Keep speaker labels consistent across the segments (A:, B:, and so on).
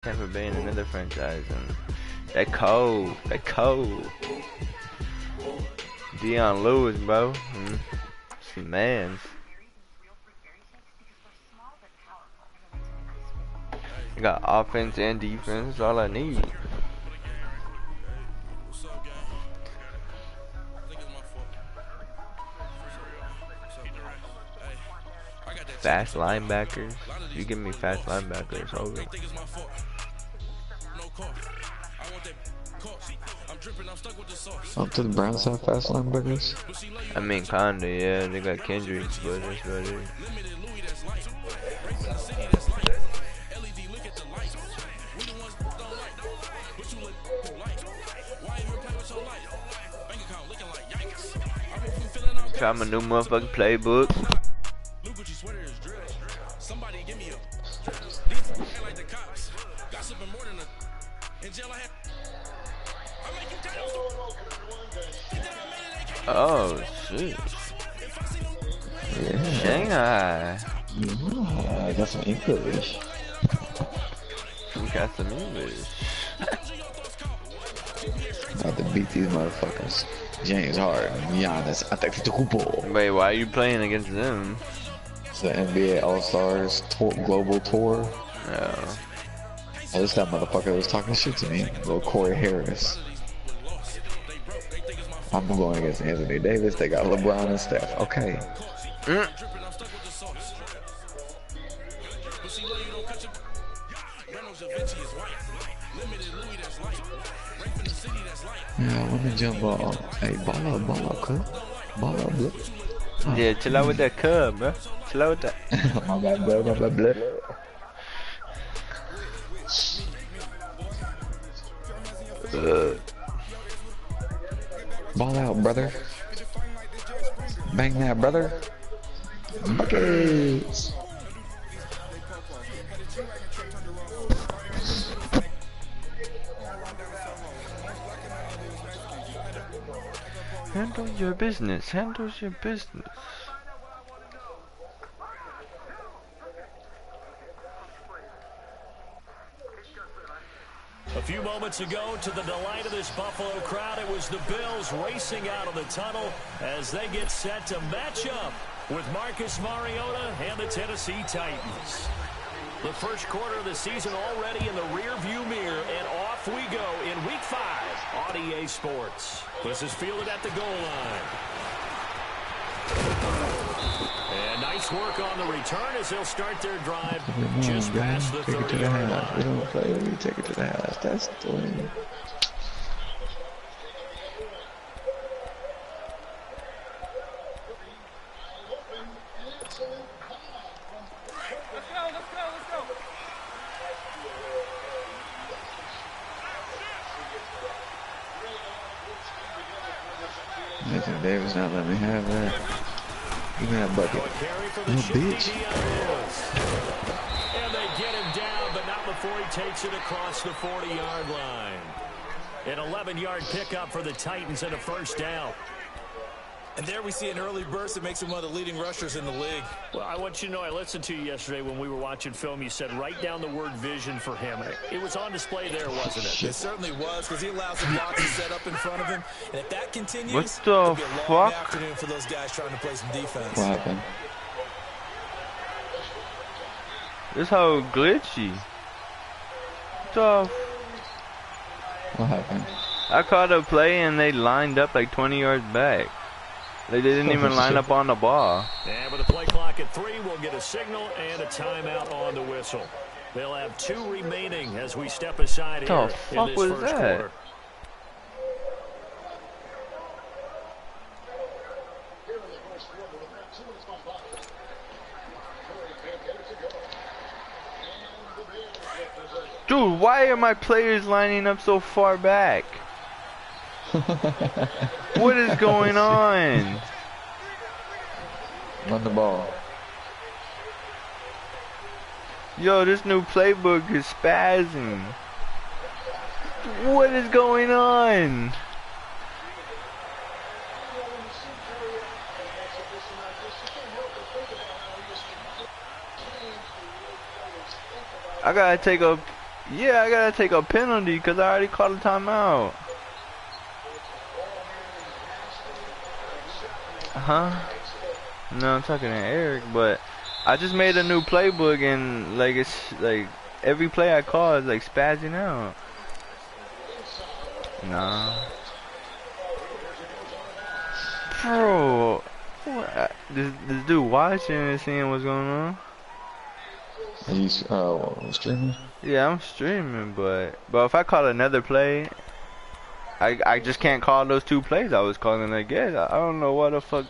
A: Tampa Bay in another franchise, and that cold. Dion Lewis, bro. See, mans. You got offense and defense. That's all I need. Fast linebackers. You give me fast linebackers over.
B: Up to the Browns have fast linebackers.
A: I mean, kinda, yeah. They got Kendrick, but that's about it. Try my new motherfucking playbook. Oh shit.
B: Yeah.
A: Shanghai.
B: Yeah, I got some English.
A: We got some English.
B: I have to beat these motherfuckers. James Harden, Giannis, Antetokounmpo.
A: Wait, why are you playing against them?
B: It's the NBA All-Stars Global Tour.
A: Oh.
B: At least that motherfucker was talking shit to me. Little Corey Harris. I'm going against Anthony Davis. They got LeBron and Steph. Okay. Yeah, let me jump ball. Hey, ball up, cuz. Ball up, bro.
A: Yeah, chill out with that cub, bro. Chill out with that.
B: My bad, bro. My bad, bro. Ball out, brother. Bang that, brother. Buckets.
A: Handle your business. Handle your business.
C: A few moments ago, to the delight of this Buffalo crowd, it was the Bills racing out of the tunnel as they get set to match up with Marcus Mariota and the Tennessee Titans. The first quarter of the season already in the rear-view mirror, and off we go in Week 5 on EA Sports. This is fielded at the goal line. And nice work on the return as they'll start their drive just past the 30-yard line.
B: We don't play, we take it to the house. That's the way. Nathan Davis not letting me have that. Give me that bucket. Oh, bitch.
C: And they get him down, but not before he takes it across the 40-yard line. An 11-yard pickup for the Titans and a first down.
D: And there we see an early burst that makes him one of the leading rushers in the league.
C: Well, I want you to know, I listened to you yesterday when we were watching film. You said write down the word vision for him. It was on display there, wasn't it?
D: It certainly was, because he allows the block to set up in front of him. And if that continues,
A: What the
D: it'll be a long
A: fuck?
D: afternoon for those guys trying to play some defense.
B: What happened?
A: This whole glitchy.
B: What happened?
A: I caught a play and they lined up like 20 yards back. They didn't even line up on the ball.
C: And with the play clock at 3, we'll get a signal and a timeout on the whistle. They'll have 2 remaining as we step aside here in this first quarter.
A: Dude, why are my players lining up so far back? What is going on?
B: Run the ball.
A: Yo, this new playbook is spazzing. What is going on? I gotta take a Yeah, I gotta take a penalty because I already called a timeout. Huh? No, I'm talking to Eric, but I just made a new playbook and like it's like every play I call is like spazzing out. Nah. Bro, what? This dude watching and seeing what's going on.
B: Are you streaming?
A: Yeah, I'm streaming, but if I call another play, I just can't call those 2 plays I was calling. I guess I don't know what the fuck.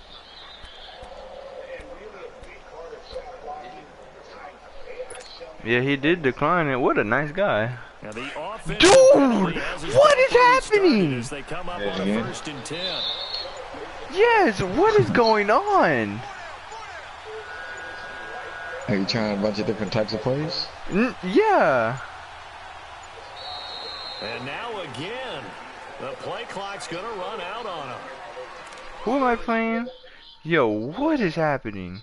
A: Yeah, he did decline it. What a nice guy. Dude, what is happening? Yes, what is going on?
B: Are you trying a bunch of different types of plays?
A: Yeah.
C: And now again, the play clock's going to run out on him.
A: Who am I playing? Yo, what is happening?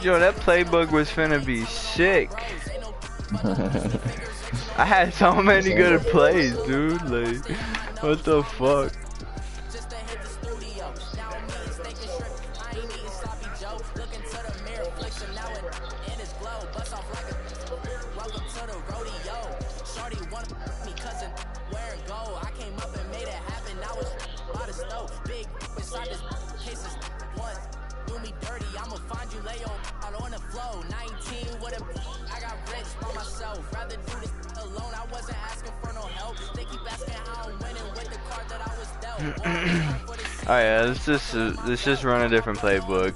A: Yo, that playbook was finna be sick. I had so many good plays, dude. Like, what the fuck? Alright, let's just run a different playbook.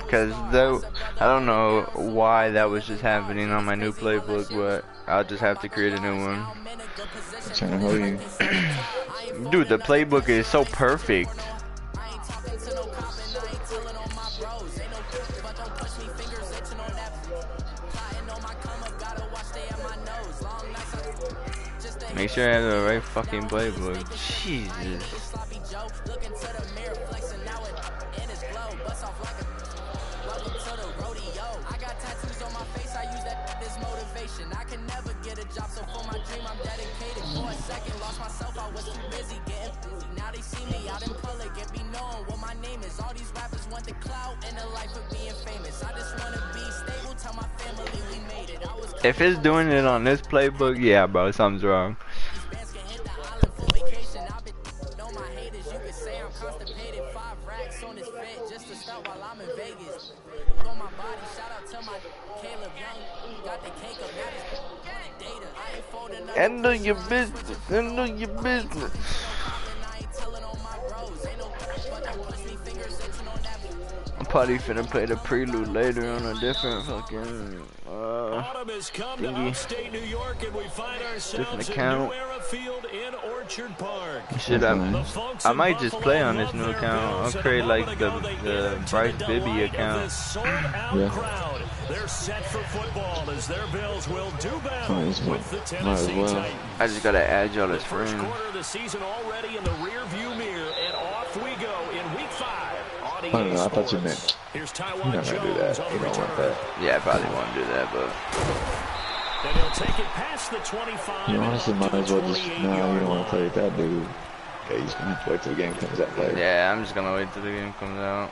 A: Cause though I don't know why that was just happening on my new playbook, but I'll just have to create a new one.
B: I'm trying to hold you.
A: Dude, the playbook is so perfect. Make sure I have the right fucking playbook. Jesus. If it's doing it on this playbook, yeah, bro, something's wrong. Handle your business. Handle your business. I'm probably finna play the prelude later on a different fucking
C: Autumn has come to upstate New York, and we find ourselves at New Era Field in Orchard Park.
A: I might just play on this new account. I'll create like the Bryce Bibby account.
C: Yeah. They're set for football as their Bills will do battle with the Tennessee Titans.
A: I just gotta add y'all as friends.
C: First quarter of the season already in the rear view mirror, and off we go in week 5.
B: I don't know, I thought you meant
C: Here's Taiwan
B: you're not gonna do that. You don't want that.
A: Yeah, I probably won't do that, but
C: then he'll take it past the 25.
B: You honestly might as well just you don't want to play with that dude. Okay, you're just gonna have to wait till the game comes out later.
A: Yeah, I'm just gonna wait till the game comes out.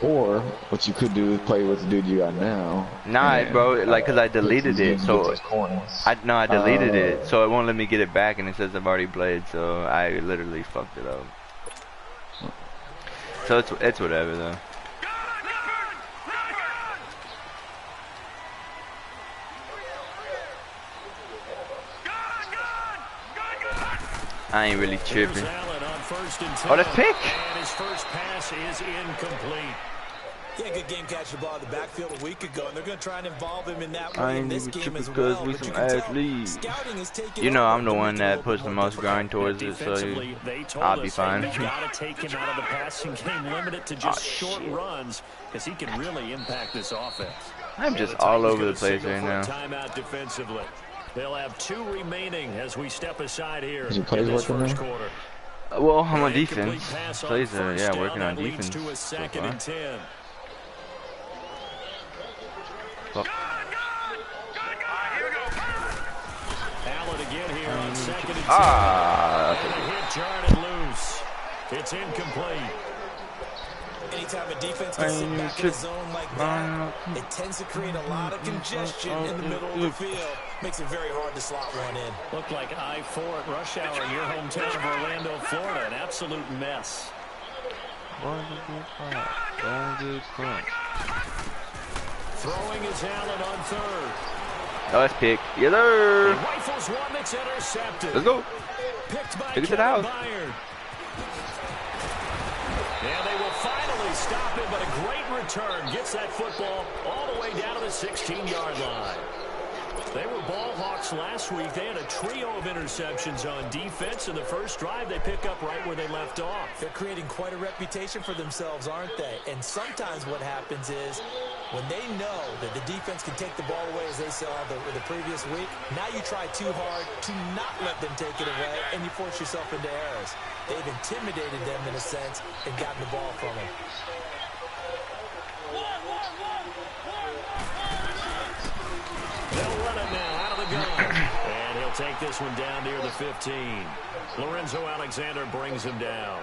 B: Or what you could do is play with the dude you got now.
A: Nah, bro, like, cause I deleted it, so I deleted it, so it won't let me get it back, and it says I've already played, so I literally fucked it up. So it's whatever though. I ain't really tripping. Oh, that's pick.
C: And his first pass is incomplete.
D: Yeah, good game catching the ball in the backfield a week ago, and they're going to try and involve him in that way
A: I
D: in
A: ain't
D: this
A: even
D: game
A: tripping
D: as
A: because
D: well.
A: we
D: But
A: some
D: you can tell
A: athletes.
D: scouting is taking
A: You know
D: over
A: I'm the
D: to
A: one
D: make it a
A: that
D: little
A: puts
D: bit
A: the
D: more
A: most grind
D: difficult.
A: towards it, so
C: Defensively, they told
A: I'll be
C: us, hey,
A: fine.
C: we've got to take him out of the passing game, limit it to just short
A: shit.
C: runs, because he can really impact this offense.
A: I'm
C: And
A: just
C: the
A: all
C: Titans
A: over
C: gonna
A: the place
C: signal
A: right
C: for a
A: now.
C: timeout defensively. They'll have 2 remaining as we step aside here
B: Is your
C: in
B: plays
C: this
B: working
C: first
B: now?
C: quarter.
A: Well, I'm on
C: An incomplete
A: defense.
C: pass on
A: Plays are,
C: first
A: yeah,
C: down.
A: working on
C: That leads
A: defense
C: to a
A: so
C: 2nd
A: far.
C: and 10.
A: Fuck.
C: Allen again here on 2nd and 10.
A: Ah,
C: And a hit jarred loose. It's incomplete.
D: Anytime a defense can sit back in a zone like that, it tends to create a lot of congestion in the middle of the field. Makes it very hard to slot one in.
C: Looked like I-4 at rush hour in your hometown of Orlando, Florida. An absolute mess. Throwing is Allen on 3rd.
A: Oh, that's pick. Yes,
C: He
A: sir.
C: rifles one that's intercepted.
A: Let's go.
C: Picked by
A: Take it to the
C: Kevin
A: house.
C: Byard. And they will finally stop him, but a great return. Gets that football all the way down to the 16-yard line. They were ball hawks last week. They had a trio of interceptions on defense. In the first drive, they pick up right where they left off.
D: They're creating quite a reputation for themselves, aren't they? And sometimes what happens is when they know that the defense can take the ball away, as they saw the previous week, now you try too hard to not let them take it away, and you force yourself into errors. They've intimidated them in a sense and gotten the ball from them.
C: They'll run it now out of the gun. And he'll take this one down near the 15. Lorenzo Alexander brings him down.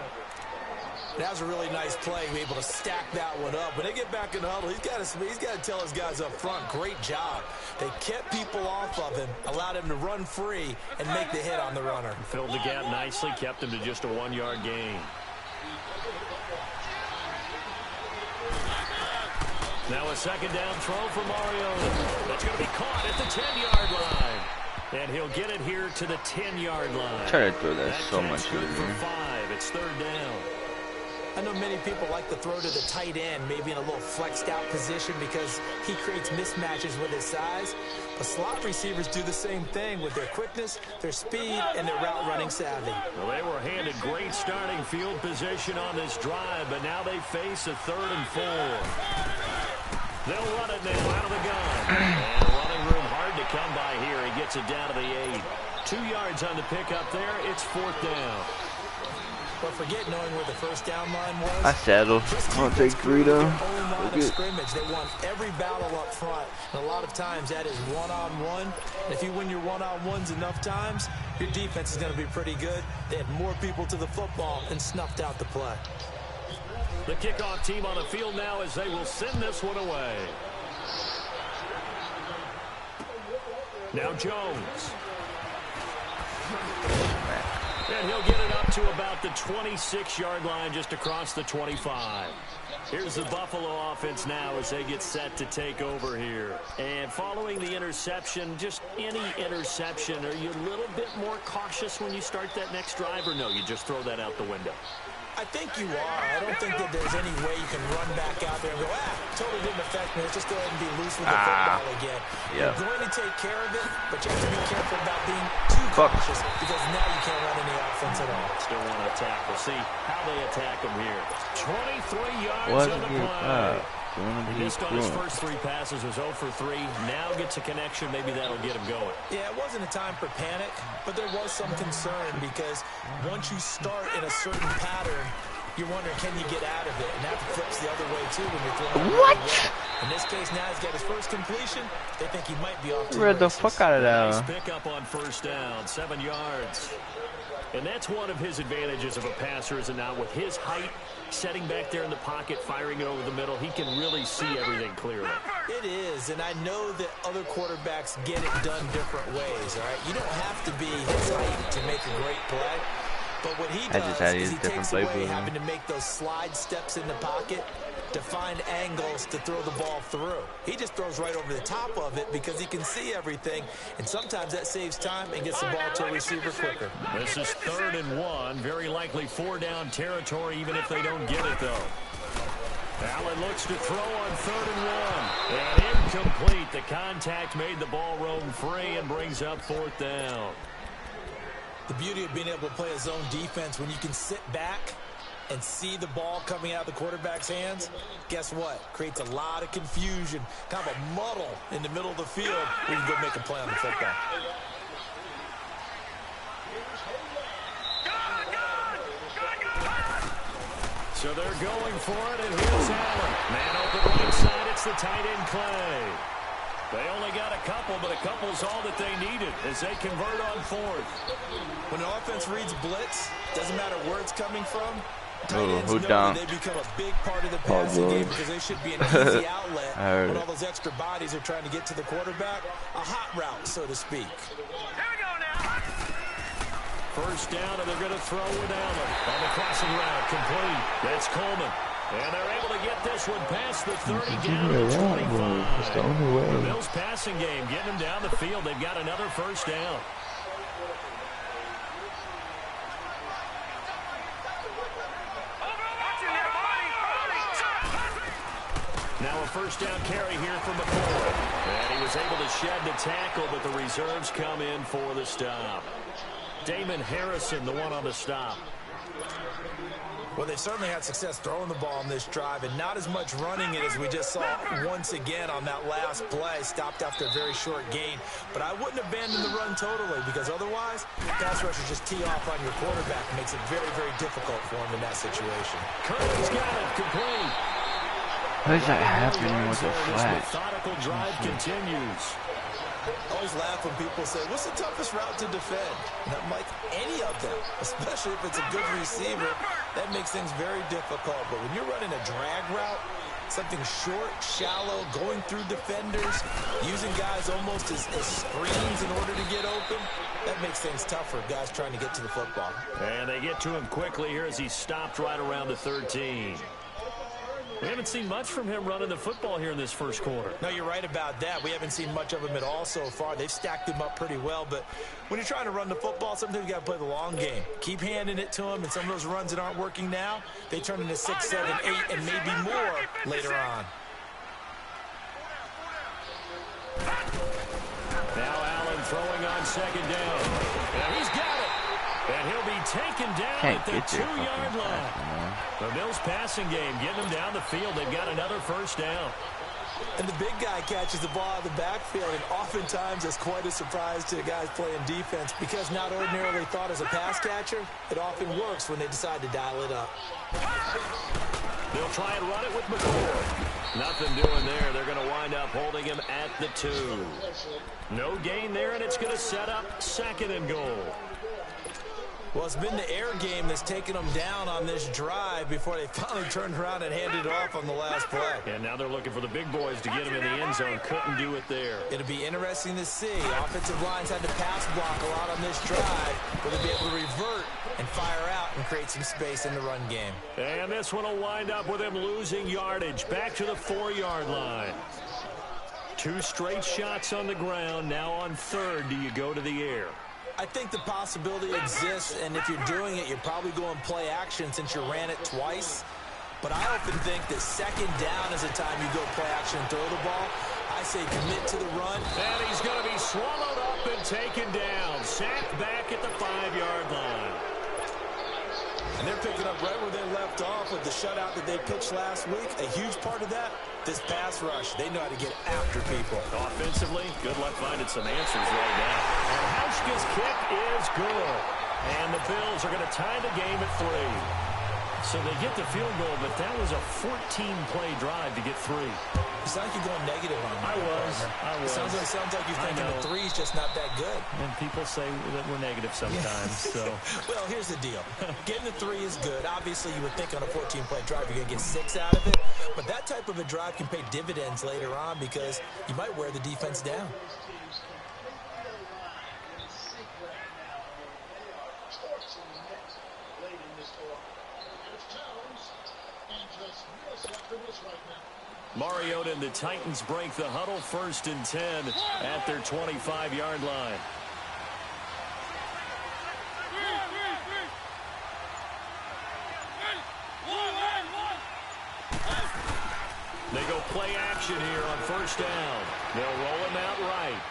D: That was a really nice play, be able to stack that one up. When they get back in the huddle, he's got to tell his guys up front, great job. They kept people off of him, allowed him to run free, and make the hit on the runner.
C: Filled the gap nicely, kept him to just a 1-yard gain. Now a 2nd down throw for Mariota. That's going to be caught at the 10-yard line. And he'll get it here to the 10-yard line.
A: Try to throw that so
C: catch
A: much
C: good for
A: easier.
C: 5. It's 3rd down.
D: I know many people like to throw to the tight end, maybe in a little flexed out position because he creates mismatches with his size. But slot receivers do the same thing with their quickness, their speed, and their route running savvy.
C: Well, they were handed great starting field position on this drive, but now they face a 3rd and 4. They'll run it now out of the gun. And running room hard to come by here. He gets it down to the 8. 2 yards on the pickup there. It's 4th down.
D: But forget knowing where the first down line was.
A: I settle. I'll take 3 though.
D: Of scrimmage. They won every battle up front. And a lot of times that is one-on-one. And if you win your one-on-ones enough times, your defense is going to be pretty good. They had more people to the football and snuffed out the play.
C: The kickoff team on the field now as they will send this one away. Now Jones. And he'll get it up to about the 26-yard line, just across the 25. Here's the Buffalo offense now as they get set to take over here. And following the interception, just any interception, are you a little bit more cautious when you start that next drive, or no, you just throw that out the window?
D: I think you are. I don't think that there's any way you can run back out there and go, totally didn't affect me. Let's just go ahead and be loose with the football again.
A: Yep.
D: You're going to take care of it, but you have to be careful about being too cautious because now you can't run any offense at all.
C: Still want to attack. We'll see how they attack him here. 23 yards
A: What
C: on the play. He missed on his first 3 passes, was 0 for 3. Now gets a connection. Maybe that'll get him going.
D: Yeah, it wasn't a time for panic, but there was some concern because once you start in a certain pattern, you're wondering, can you get out of it? And that flips the other way, too, when you're throwing
A: What?
D: In this case, now he's got his first completion. They think he might be off to
A: Read the
D: races.
A: fuck out of
C: Nice
A: that.
C: pick up on first down, 7 yards. And that's one of his advantages of a passer, is it not? With his height, setting back there in the pocket, firing it over the middle, he can really see everything clearly.
D: It is, and I know that other quarterbacks get it done different ways, all right? You don't have to be his height to make a great play. But what he does is he takes away having to make those slide steps in the pocket to find angles to throw the ball through. He just throws right over the top of it because he can see everything, and sometimes that saves time and gets the ball to a receiver quicker.
C: This is 3rd and 1. Very likely 4 down territory, even if they don't get it, though. Allen looks to throw on 3rd and 1. And incomplete. The contact made the ball roam free and brings up 4th down.
D: The beauty of being able to play a zone defense when you can sit back and see the ball coming out of the quarterback's hands, guess what? Creates a lot of confusion, kind of a muddle in the middle of the field where you can go make a play on the football.
C: So they're going for it, and here's Allen. Man open right side, it's the tight end Clay. They only got a couple, but a couple's all that they needed as they convert on 4th.
D: When an offense reads blitz, doesn't matter where it's coming from, tight ends
A: who
D: know
A: dunked?
D: they become a big part of the passing game because they should be an easy outlet when all those extra bodies are trying to get to the quarterback. A hot route, so to speak.
C: First down, and they're going to throw with Allen. On the crossing route, complete. That's Coleman. And they're able to get this one past the 30 down to 25.
B: It's the only way.
C: The Bills passing game, getting them down the field. They've got another first down. Now a first down carry here from McCoy. And he was able to shed the tackle, but the reserves come in for the stop. Damon Harrison, the one on the stop.
D: Well, they've certainly had success throwing the ball on this drive and not as much running it as we just saw once again on that last play. Stopped after a very short gain. But I wouldn't abandon the run totally because otherwise, pass rushers just tee off on your quarterback. It makes it very, very difficult for him in that situation.
C: Curry's got it complete.
A: What is that happening with the flag?
C: Methodical drive continues.
D: I always laugh when people say, what's the toughest route to defend? And I'm like, any of them, especially if it's a good receiver. That makes things very difficult. But when you're running a drag route, something short, shallow, going through defenders, using guys almost as screens in order to get open, that makes things tougher, guys trying to get to the football.
C: And they get to him quickly here as he stopped right around the 13. We haven't seen much from him running the football here in this first quarter.
D: No, you're right about that. We haven't seen much of him at all so far. They've stacked him up pretty well, but when you're trying to run the football, sometimes you got to play the long game. Keep handing it to him, and some of those runs that aren't working now, they turn into 6, 7, 8, and maybe more later on.
C: Now Allen throwing on 2nd down. And he's got it. And he'll be taken down at the 2-yard line. The Bills passing game, getting them down the field. They've got another first down.
D: And the big guy catches the ball out of the backfield, and oftentimes it's quite a surprise to the guys playing defense because not ordinarily thought as a pass catcher, it often works when they decide to dial it up.
C: They'll try and run it with McCoy. Nothing doing there. They're going to wind up holding him at the 2. No gain there, and it's going to set up 2nd and goal.
D: Well, it's been the air game that's taken them down on this drive before they finally turned around and handed it off on the last play.
C: And now they're looking for the big boys to get him in the end zone. Couldn't do it there.
D: It'll be interesting to see. Offensive lines had to pass block a lot on this drive, but they'll be able to revert and fire out and create some space in the run game.
C: And this one will wind up with him losing yardage. Back to the 4-yard line. 2 straight shots on the ground. Now on 3rd, do you go to the air?
D: I think the possibility exists, and if you're doing it, you're probably going play action since you ran it twice. But I often think that 2nd down is the time you go play action and throw the ball. I say commit to the run.
C: And he's going to be swallowed up and taken down. Sacked back at the 5-yard line.
D: And they're picking up right where they left off with the shutout that they pitched last week. A huge part of that, this pass rush. They know how to get after people.
C: Offensively, good luck finding some answers right now. And Hauschka's kick is good. And the Bills are going to tie the game at 3. So they get the field goal, but that was a 14-play drive to get 3.
D: It sounds like you're going negative on me.
C: I was.
D: It sounds like you're thinking the 3 is just not that good.
C: And people say that we're negative sometimes. So,
D: well, here's the deal. Getting the 3 is good. Obviously, you would think on a 14-play drive you're going to get 6 out of it. But that type of a drive can pay dividends later on because you might wear the defense down.
C: Mariota and the Titans break the huddle. 1st and 10 at their 25-yard line. They go play action here on first down. They'll roll him out right.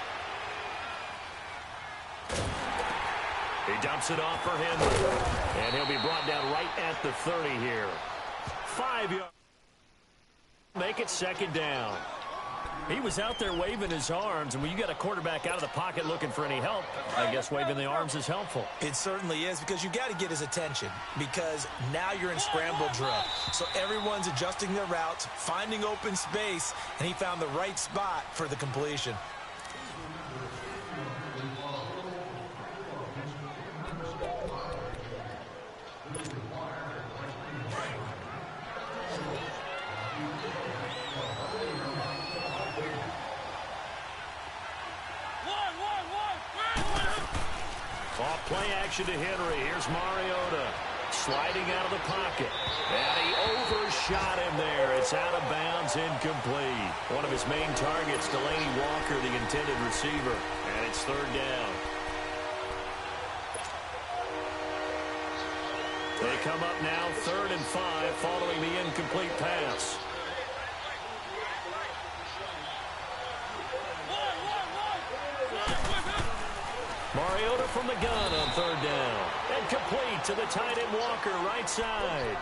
C: He dumps it off for Henry. And he'll be brought down right at the 30 here. 5 yards. Make it second down. He was out there waving his arms, and when you got a quarterback out of the pocket looking for any help, I guess waving the arms is helpful.
D: It certainly is, because you got to get his attention, because now you're in scramble drill. So everyone's adjusting their routes, finding open space, and he found the right spot for the completion.
C: Off play action to Henry. Here's Mariota sliding out of the pocket. And he overshot him there. It's out of bounds, incomplete. One of his main targets, Delaney Walker, the intended receiver. And it's third down. They come up now 3rd and 5 following the incomplete pass. Mariota from the gun on 3rd down. And complete to the tight end Walker, right side.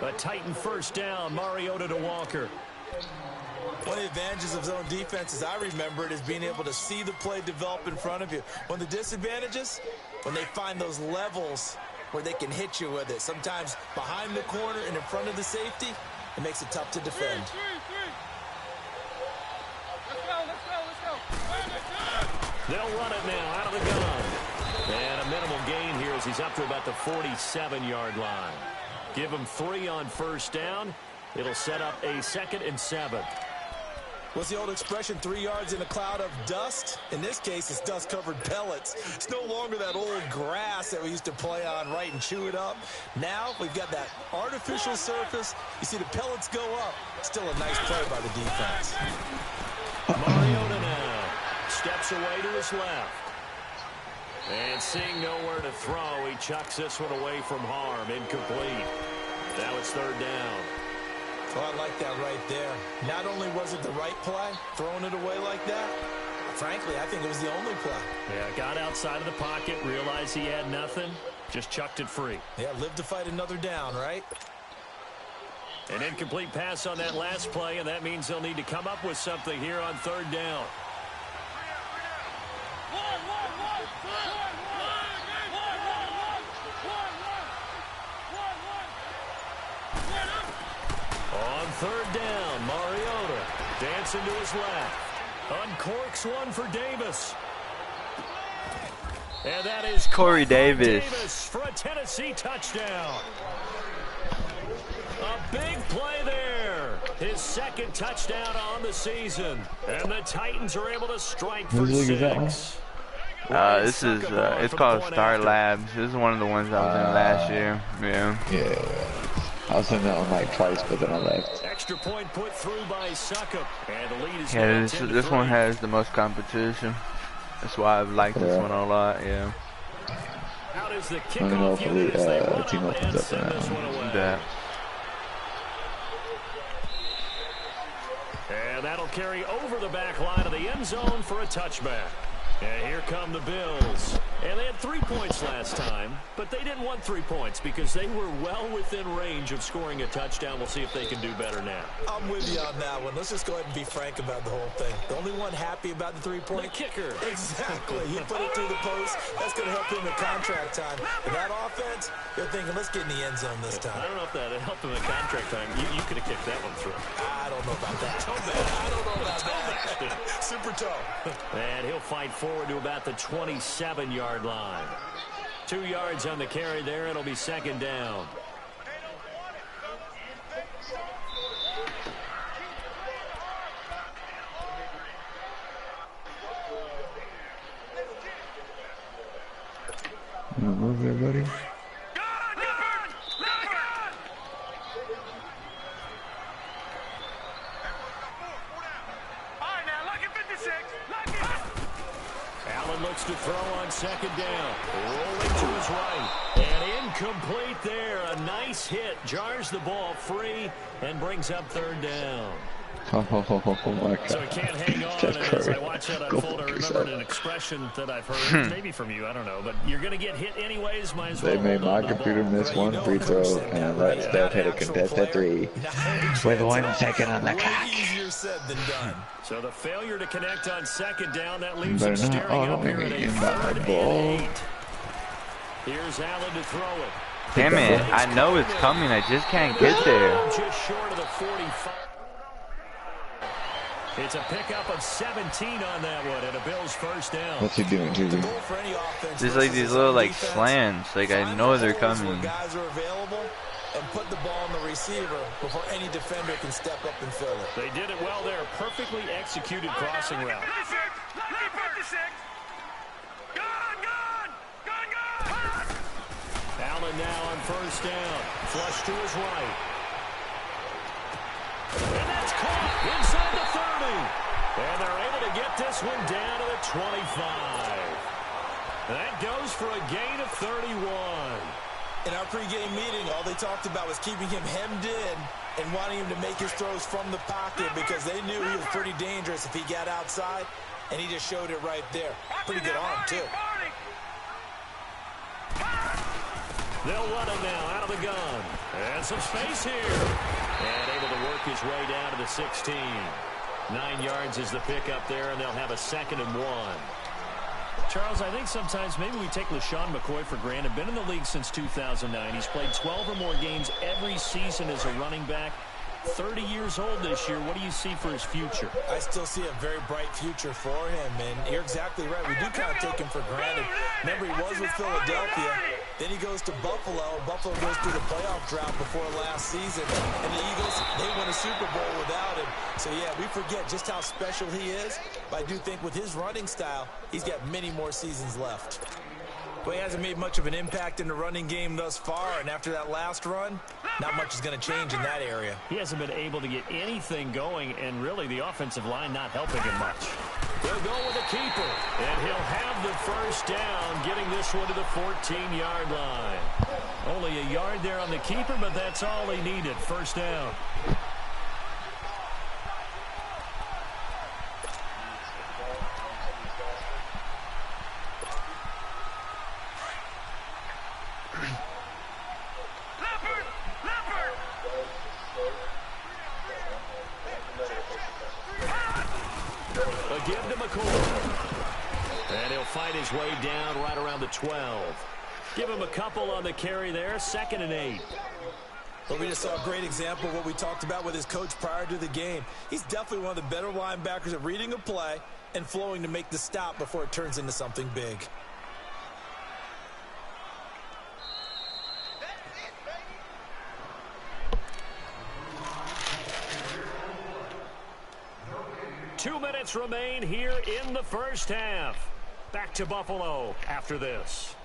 C: A Titan first down, Mariota to Walker.
D: One of the advantages of zone defense, as I remember it, is being able to see the play develop in front of you. One of the disadvantages, when they find those levels where they can hit you with it. Sometimes behind the corner and in front of the safety, it makes it tough to defend.
C: They'll run it now out of the gun. And a minimal gain here as he's up to about the 47-yard line. Give him 3 on first down. It'll set up a 2nd and 7.
D: What's the old expression, 3 yards in a cloud of dust? In this case, it's dust-covered pellets. It's no longer that old grass that we used to play on, right, and chew it up. Now we've got that artificial surface. You see the pellets go up. Still a nice play by the defense.
C: Mariota now steps away to his left. And seeing nowhere to throw, he chucks this one away from harm. Incomplete. Now it's 3rd down.
D: Oh, I like that right there. Not only was it the right play, throwing it away like that, frankly, I think it was the only play.
C: Yeah, got outside of the pocket, realized he had nothing, just chucked it free.
D: Yeah, live to fight another down, right?
C: An incomplete pass on that last play, and that means they'll need to come up with something here on 3rd down. On 3rd down, Mariota dancing to his left. Uncorks one for Davis. And that is
A: Corey Davis
C: for a Tennessee touchdown. A big play there. His 2nd touchdown on the season. And the Titans are able to strike for 6.
A: This is, it's called Star Labs. This is one of the ones I was in last year.
B: Yeah. I was in that one like twice, but then I left.
C: Extra point put through by Suckup. And the lead is
A: this one has the most competition. That's why I've liked this one a lot, yeah.
C: How does the
B: I don't know if
C: kickoff
B: team opens up in that one.
A: That.
C: And that'll carry over the back line of the end zone for a touchback. And here come the Bills. And they had 3 points last time, but they didn't want 3 points because they were well within range of scoring a touchdown. We'll see if they can do better now.
D: I'm with you on that one. Let's just go ahead and be frank about the whole thing. The only one happy about the 3-point?
C: The kicker.
D: Exactly. He put it through the post. That's going to help him in contract time. But that offense, they're thinking, let's get in the end zone this time.
C: I don't know if that helped him in contract time. You could have kicked that one through.
D: I don't know about that. I don't know about that. Super toe.
C: And he'll fight forward to about the 27-yard line. 2 yards on the carry there. It'll be 2nd down.
B: Move there, buddy.
C: Looks to throw on 2nd down. Rolling to his right. And incomplete there. A nice hit. Jars the ball free and brings up 3rd down.
B: Oh my
C: So he
B: god.
C: can't hang on,
B: Steph
C: and as I
B: Curry.
C: watch that
B: Go
C: unfold, I
B: fuck
C: remembered
B: yourself.
C: an expression that I've heard, maybe from you, I don't know, but you're going to get hit anyways, might as well
B: They made
C: hold on
B: my
C: to the
B: computer
C: ball.
B: miss
D: Right, you
B: one
D: know
B: free
D: a coach
B: throw
D: said that,
B: and
D: right?
B: let
D: He's
B: Steph
D: not an
B: hit a
D: actual
B: contested
D: player.
B: three
D: Not a
B: with
D: chance at
B: 1
D: all.
B: second on the
D: Way
B: clock.
D: easier said than done.
C: So the failure to connect on second down, that
B: You
C: leaves him
B: better not.
C: staring
B: Oh,
C: up
B: don't make
C: here at
B: me
C: a
B: inbound
C: 3rd
B: the
C: and
B: ball.
C: 8. Here's Allen to throw it.
A: Damn it! I know it's coming. I just can't get there.
C: Just short of the 45. It's a pickup of 17 on that one, and a Bills first down.
B: What's he doing,
D: The
B: TV?
D: goal for any offense
A: Just like
D: versus
A: these
D: his
A: little
D: own
A: like
D: defense,
A: slants. Like I
D: find
A: know
D: the
A: they're
D: holes where
A: coming.
D: guys are available and put the ball on the receiver before any defender can step up and fill it.
C: They did it well there. Perfectly executed crossing route. Allen now on first down. Flush to his right. And that's caught inside the 30. And they're able to get this one down to the 25. That goes for a gain of 31.
D: In our pregame meeting, all they talked about was keeping him hemmed in and wanting him to make his throws from the pocket because they knew he was pretty dangerous if he got outside, and he just showed it right there. Pretty good arm, too.
C: They'll run him now out of the gun. And some space here. And able to work his way down to the 16. 9 yards is the pickup there, and they'll have a 2nd and 1. Charles, I think sometimes maybe we take LaShawn McCoy for granted. Been in the league since 2009. He's played 12 or more games every season as a running back. 30 years old this year. What do you see for his future?
D: I still see a very bright future for him, and you're exactly right. We do kind of take him for granted. Remember, he was with Philadelphia. Then he goes to Buffalo. Buffalo goes through the playoff drought before last season. And the Eagles, they won a Super Bowl without him. So, yeah, we forget just how special he is. But I do think with his running style, he's got many more seasons left. But he hasn't made much of an impact in the running game thus far. And after that last run, not much is going to change in that area.
C: He hasn't been able to get anything going, and really the offensive line not helping him much. They'll go with a keeper, and he'll have the first down, getting this one to the 14-yard line. Only a yard there on the keeper, but that's all he needed. First down. A give to McCoy. And he'll fight his way down right around the 12. Give him a couple on the carry there. 2nd and 8.
D: But we just saw a great example of what we talked about with his coach prior to the game. He's definitely one of the better linebackers at reading a play and flowing to make the stop before it turns into something big.
C: Two minutes remain here in the first half. Back to Buffalo after this.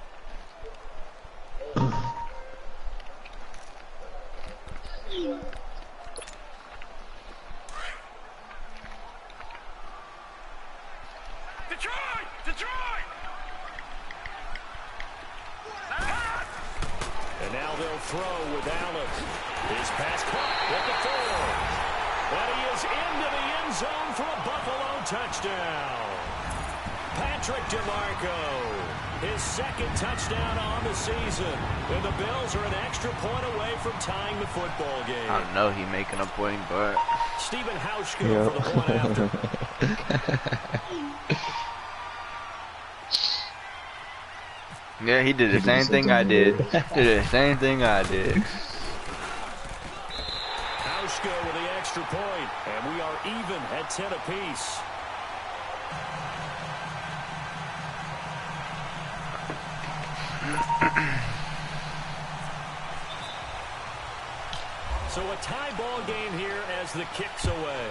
C: Detroit! And now they'll throw with Allen. His pass caught at the 4. And he is into the end zone for a Buffalo touchdown. Patrick DeMarco, his 2nd touchdown on the season. And the Bills are an extra point away from tying the football game.
A: I know he making a point, but
C: Stephen Hauschka for the point after.
A: yeah, he did the same thing I did. Did the same thing I did.
C: Hauschka with the extra point, and we are even at 10 apiece. So a tie ball game here as the kick's away.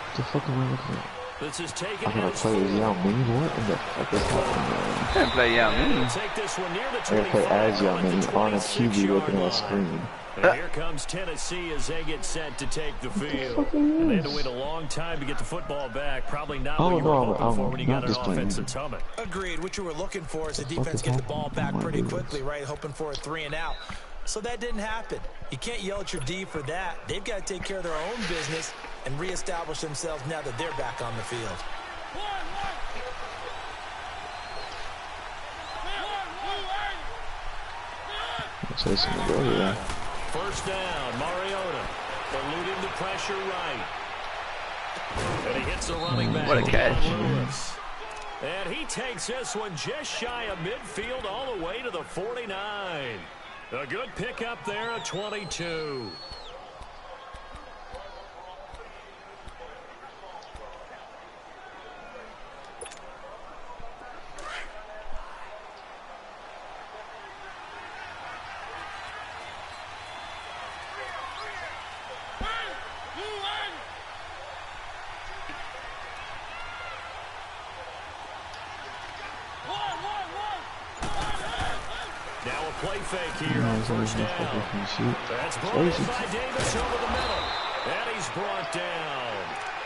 B: What the fuck am I looking at?
C: This is taken
B: I'm gonna
C: as
B: play as
C: full.
B: Yao Ming? What in the fuck is happening?
A: Can't play Yao
C: And
A: Ming.
C: they'll take this one near the
B: I gotta
C: 25
B: play as Yao
C: on the
B: Ming on a TV
C: 26-yard
B: looking at a
C: line.
B: screen.
C: And here comes Tennessee as they get set to take the field. And they had to wait a long time to get the football back. Probably not what you were hoping for when you got an offense that's humming.
D: Agreed. What you were looking for is the defense get the ball back pretty quickly, right? Hoping for a 3 and out. So that didn't happen. You can't yell at your D for that. They've got to take care of their own business and reestablish themselves now that they're back on the field.
C: First down, Mariota. Eluding the pressure right. And he hits the running back.
A: What a catch.
C: And he takes this one just shy of midfield all the way to the 49. A good pickup there at 22. Now a play fake here on first down. That's brought in by Davis over the middle. And he's brought down.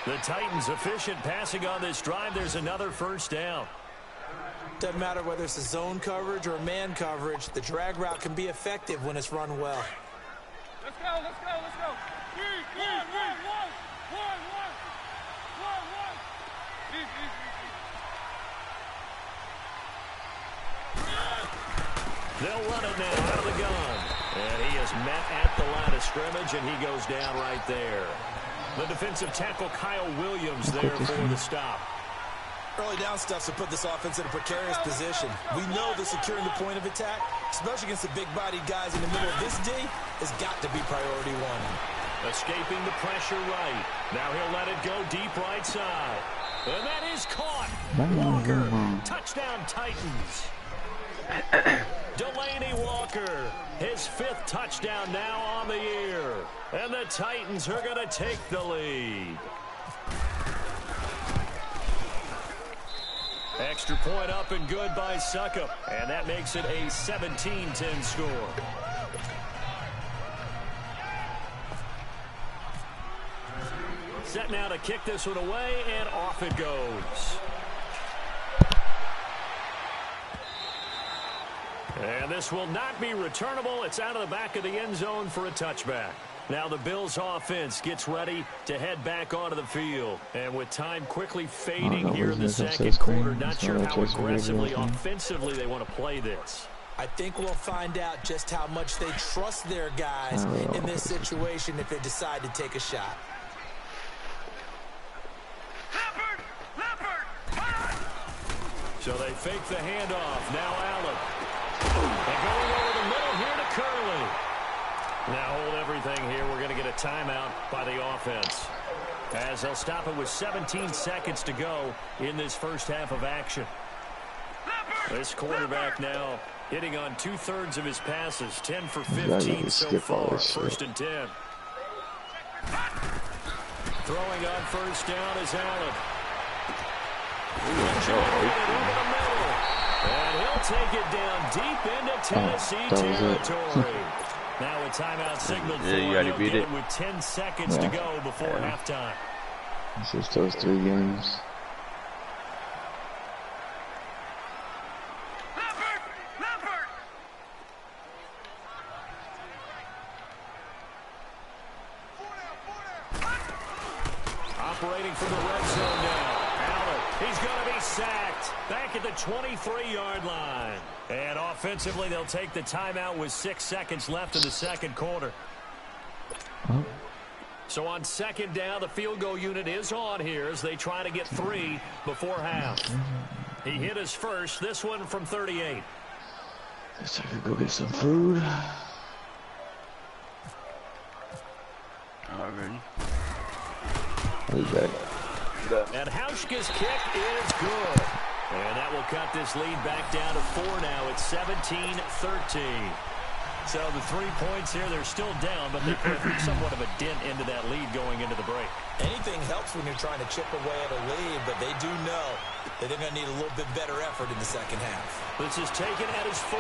C: The Titans efficient passing on this drive. There's another first down.
D: Doesn't matter whether it's a zone coverage or a man coverage. The drag route can be effective when it's run well.
E: Let's go, let's go, let's go. One.
C: They'll run it now out of the gun. And he is met at the line of scrimmage, and he goes down right there. The defensive tackle, Kyle Williams, there for the stop.
D: Early down stuffs have put this offense in a precarious position. We know that securing the point of attack, especially against the big-bodied guys in the middle of this D, has got to be priority one.
C: Escaping the pressure right. Now he'll let it go deep right side. And that is caught. Walker, touchdown Titans. Delaney Walker, his 5th touchdown now on the year. And the Titans are going to take the lead. Extra point up and good by Suckup. And that makes it a 17-10 score. Set now to kick this one away, and off it goes. And this will not be returnable. It's out of the back of the end zone for a touchback. Now the Bills offense gets ready to head back onto the field. And with time quickly fading here in the second quarter, not sure how aggressively offensively they want to play this.
D: I think we'll find out just how much they trust their guys in this situation if they decide to take a shot.
C: So they fake the handoff. Now Allen. And going over the middle here to Curley. Now hold everything here. We're going to get a timeout by the offense, as they'll stop it with 17 seconds to go in this first half of action. This quarterback now hitting on 2/3 of his passes, 10 for 15 so far. 1st and 10. Throwing on first down is Allen. And he'll take it down deep into Tennessee territory. Now a timeout signal for
A: you already beat it
C: with 10 seconds to go before halftime.
B: It's just those 3 games.
C: Operating from the red zone now. Allen, he's going to be sacked. Back at the 23-yard line. And offensively, they'll take the timeout with 6 seconds left in the second quarter. So on second down, the field goal unit is on here as they try to get 3 before half. He hit his first, this one from 38.
B: Guess I could go get some food.
A: Already.
B: I'll be back.
C: And Hauschka's kick is good. And that will cut this lead back down to 4 now. It's 17-13. So the 3 points here, they're still down, but they put somewhat of a dent into that lead going into the break.
D: Anything helps when you're trying to chip away at a lead, but they do know that they're going to need a little bit better effort in the second half.
C: This is taken at his 4.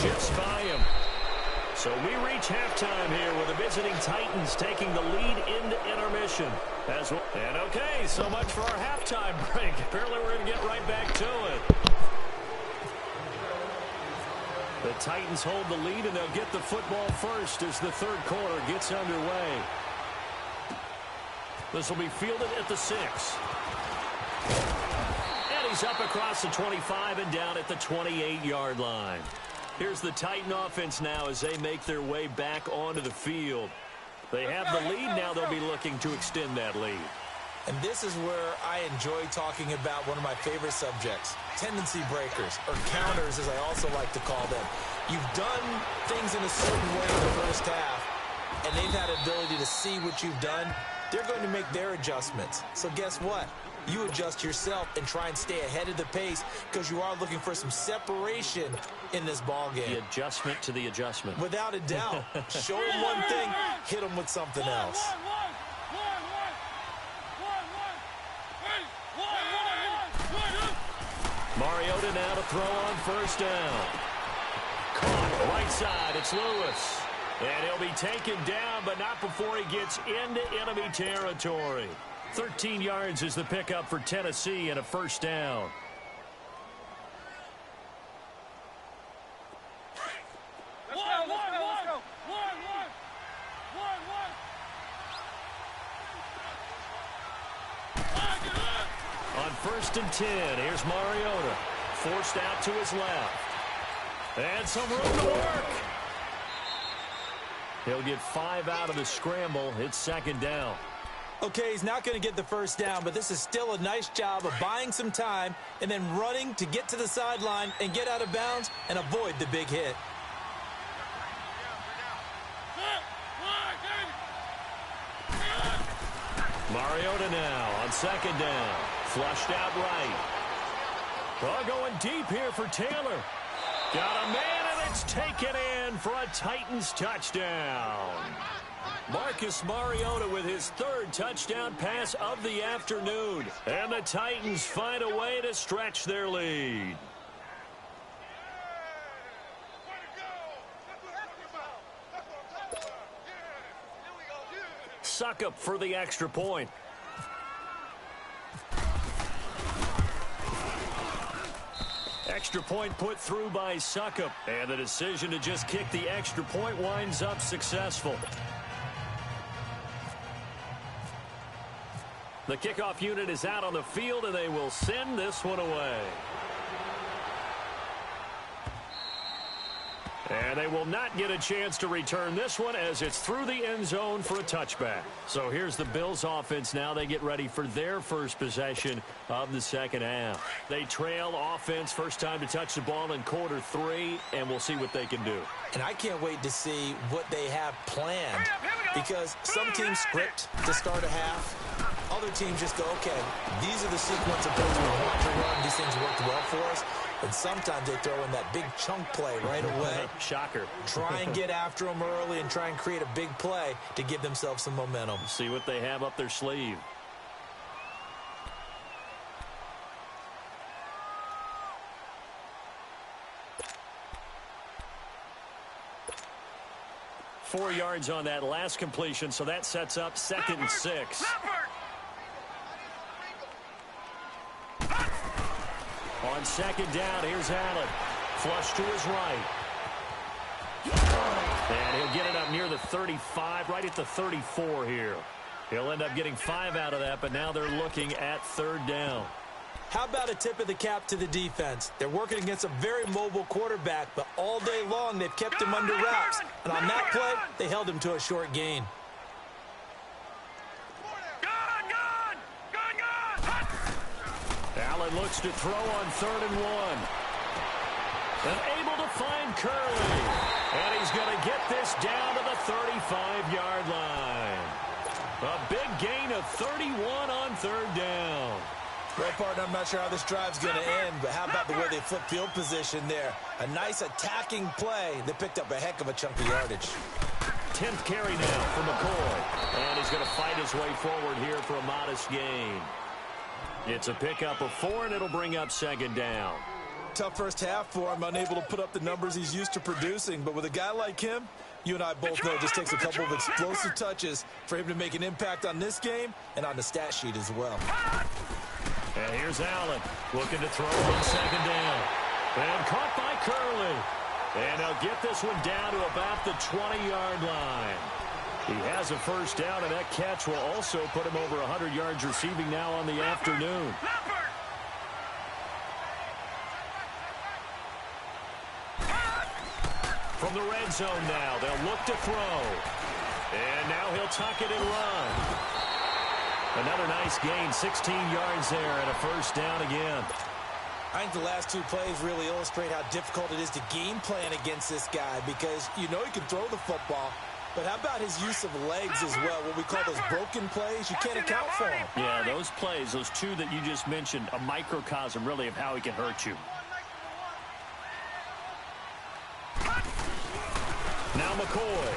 C: Shifts by him. So we reach halftime here with the visiting Titans taking the lead into intermission. As well. And okay, so much for our halftime break. Apparently we're going to get right back to it. The Titans hold the lead, and they'll get the football first as the third quarter gets underway. This will be fielded at the 6. And he's up across the 25 and down at the 28-yard line. Here's the Titan offense now as they make their way back onto the field. They have the lead. Now they'll be looking to extend that lead.
D: And this is where I enjoy talking about one of my favorite subjects, tendency breakers, or counters as I also like to call them. You've done things in a certain way in the first half, and they've had the ability to see what you've done. They're going to make their adjustments. So guess what? You adjust yourself and try and stay ahead of the pace because you are looking for some separation in this ball game.
C: The adjustment to the adjustment.
D: Without a doubt. Show them one thing, hit them with something else.
C: Mariota now to throw on first down. Caught right side. It's Lewis. And he'll be taken down, but not before he gets into enemy territory. 13 yards is the pickup for Tennessee and a first down. On first and 10, here's Mariota. Forced out to his left. And some room to work. He'll get 5 out of the scramble. It's second down.
D: Okay, he's not going to get the first down, but this is still a nice job of buying some time and then running to get to the sideline and get out of bounds and avoid the big hit.
C: Mariota now on second down. Flushed out right. Well, going deep here for Taylor. Got a man, and it's taken in for a Titans touchdown. Marcus Mariota with his third touchdown pass of the afternoon. And the Titans find a way to stretch their lead. Suckup for the extra point. Extra point put through by Suckup. And the decision to just kick the extra point winds up successful. The kickoff unit is out on the field, and they will send this one away. And they will not get a chance to return this one as it's through the end zone for a touchback. So here's the Bills offense now. They get ready for their first possession of the second half. They trail offense, first time to touch the ball in quarter 3, and we'll see what they can do.
D: And I can't wait to see what they have planned because some teams script to start a half. Other teams just go, okay, these are the sequence of plays we want to run. These things worked well for us. And sometimes they throw in that big chunk play right away.
C: Shocker.
D: Try and get after them early and try and create a big play to give themselves some momentum.
C: See what they have up their sleeve. Four yards on that last completion, so that sets up second and 6. On second down, here's Allen. Flush to his right. And he'll get it up near the 35, right at the 34 here. He'll end up getting 5 out of that, but now they're looking at third down.
D: How about a tip of the cap to the defense? They're working against a very mobile quarterback, but all day long they've kept him under wraps. And on that play, they held him to a short gain.
C: Allen looks to throw on 3rd and 1. And able to find Curley. And he's going to get this down to the 35-yard line. A big gain of 31 on 3rd down.
D: Well, partner, I'm not sure how this drive's going to end, but how about the way they flip field position there? A nice attacking play that picked up a heck of a chunk of yardage.
C: 10th carry now for McCoy. And he's going to fight his way forward here for a modest gain. It's a pickup of 4, and it'll bring up second down.
D: Tough first half for him, unable to put up the numbers he's used to producing. But with a guy like him, you and I both know it just takes a couple of explosive touches for him to make an impact on this game and on the stat sheet as well.
C: And here's Allen looking to throw on second down. And caught by Curley. And they'll get this one down to about the 20-yard line. He has a first down, and that catch will also put him over 100 yards receiving now on the afternoon. From the red zone now, they'll look to throw. And now he'll tuck it and run. Another nice gain, 16 yards there, and a first down again.
D: I think the last two plays really illustrate how difficult it is to game plan against this guy, because you know he can throw the football, but how about his use of legs as well? What we call those broken plays, you can't account for them.
C: Yeah, those plays, those two that you just mentioned, a microcosm really of how he can hurt you. Now McCoy.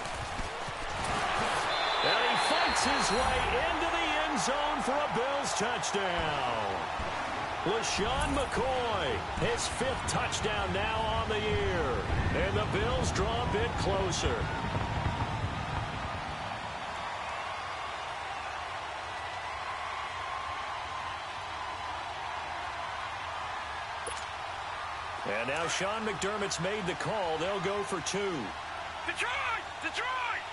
C: And he fights his way into the end zone for a Bills touchdown. LaShawn McCoy, his 5th touchdown now on the year. And the Bills draw a bit closer. And now Sean McDermott's made the call. They'll go for 2.
E: Detroit! Detroit!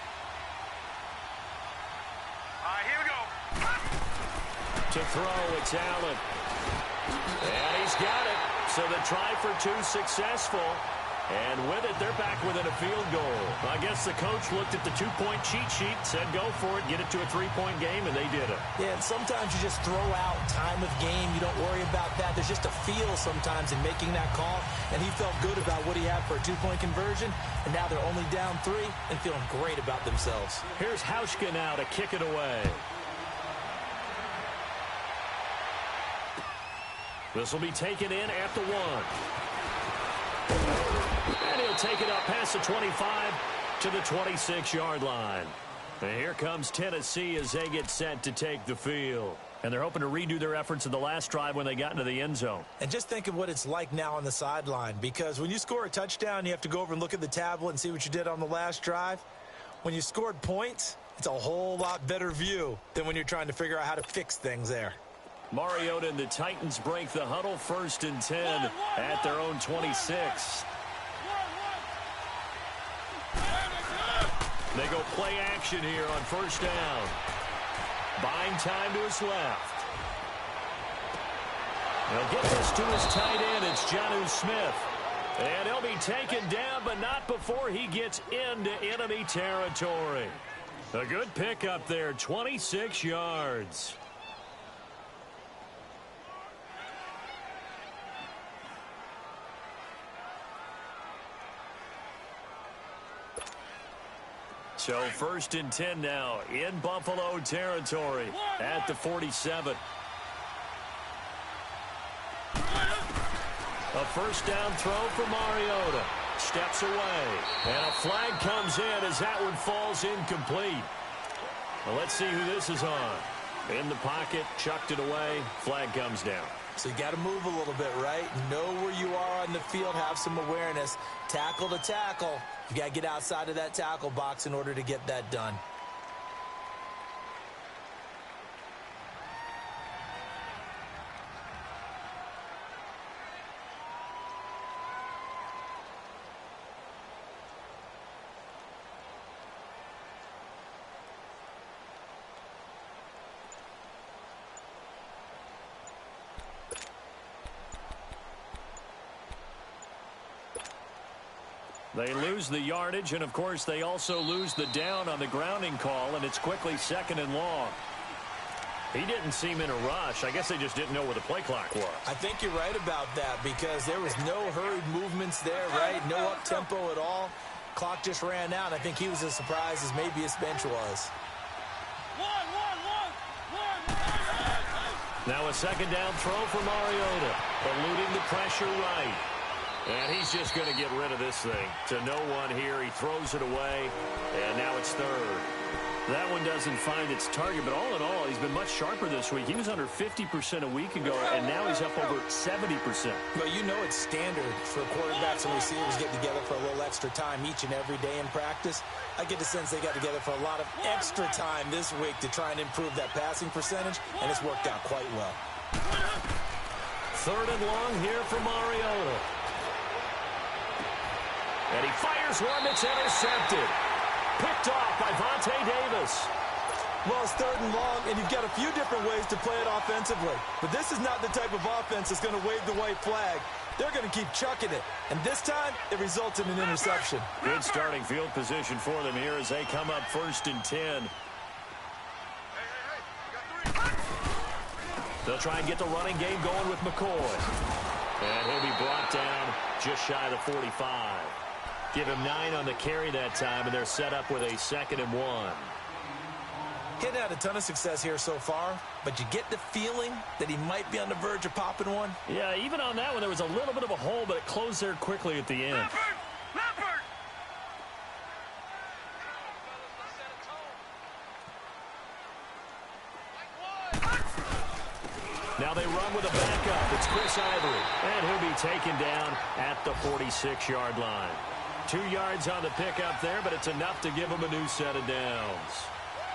E: All right, here we go.
C: To throw, it's Allen. And he's got it. So the try for 2 successful. And with it, they're back within a field goal. I guess the coach looked at the 2-point cheat sheet, said go for it, get it to a 3-point game, and they did it.
D: Yeah, and sometimes you just throw out time of game. You don't worry about that. There's just a feel sometimes in making that call, and he felt good about what he had for a 2-point conversion, and now they're only down 3 and feeling great about themselves.
C: Here's Hauschka now to kick it away. This will be taken in at the 1. And he'll take it up past the 25 to the 26-yard line. And here comes Tennessee as they get set to take the field. And they're hoping to redo their efforts in the last drive when they got into the end zone.
D: And just think of what it's like now on the sideline, because when you score a touchdown, you have to go over and look at the tablet and see what you did on the last drive. When you scored points, it's a whole lot better view than when you're trying to figure out how to fix things there.
C: Mariota and the Titans break the huddle, 1st and 10 at their own 26. They go play action here on 1st down. Buying time to his left. He'll get this to his tight end. It's Jonnu Smith. And he'll be taken down, but not before he gets into enemy territory. A good pickup there, 26 yards. So 1st and 10 now in Buffalo territory at the 47. A first down throw for Mariota. Steps away. And a flag comes in as that one falls incomplete. Well, let's see who this is on. In the pocket, chucked it away. Flag comes down.
D: So you got to move a little bit, right? Know where you are on the field, have some awareness. Tackle to tackle. You got to get outside of that tackle box in order to get that done.
C: They lose the yardage, and of course they also lose the down on the grounding call, and it's quickly 2nd and long. He didn't seem in a rush. I guess they just didn't know where the play clock was.
D: I think you're right about that, because there was no hurried movements there, right? No up-tempo at all. Clock just ran out. I think he was as surprised as maybe his bench was.
C: Now a 2nd down throw for Mariota, eluding the pressure right. And he's just going to get rid of this thing. To no one here. He throws it away, and now it's 3rd. That one doesn't find its target, but all in all, he's been much sharper this week. He was under 50% a week ago, and now he's up over 70%.
D: Well, you know it's standard for quarterbacks and receivers getting together for a little extra time each and every day in practice. I get the sense they got together for a lot of extra time this week to try and improve that passing percentage, and it's worked out quite well.
C: 3rd and long here for Mariota. And he fires one that's intercepted. Picked off by Vontae Davis.
D: Well, it's 3rd and long, and you've got a few different ways to play it offensively. But this is not the type of offense that's going to wave the white flag. They're going to keep chucking it. And this time, it results in an interception.
C: Good starting field position for them here as they come up 1st and 10. They'll try and get the running game going with McCoy. And he'll be brought down just shy of the 45. Give him 9 on the carry that time, and they're set up with a 2nd and 1.
D: He'd had a ton of success here so far, but you get the feeling that he might be on the verge of popping one.
C: Yeah, even on that one, there was a little bit of a hole, but it closed there quickly at the end. Now they run with a backup. It's Chris Ivory, and he'll be taken down at the 46-yard line. 2 yards on the pickup there, but it's enough to give him a new set of downs.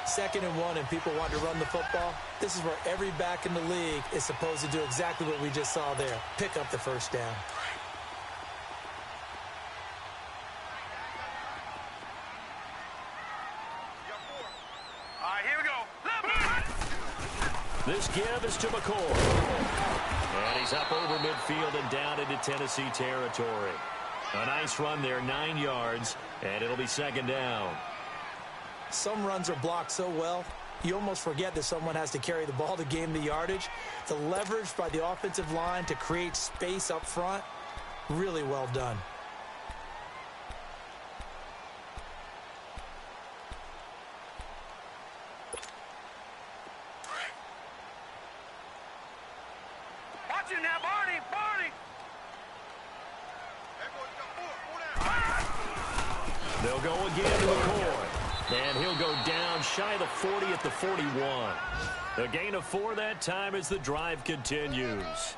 D: 2nd and 1, and people want to run the football. This is where every back in the league is supposed to do exactly what we just saw there. Pick up the 1st down.
E: All right, here we go.
C: This give is to McCoy. And he's up over midfield and down into Tennessee territory. A nice run there, 9 yards, and it'll be 2nd down.
D: Some runs are blocked so well, you almost forget that someone has to carry the ball to gain the yardage. The leverage by the offensive line to create space up front, really well done.
E: Watch it now, Barney, Barney.
C: They'll go again to McCoy. And he'll go down shy of the 40 at the 41. A gain of 4 that time as the drive continues.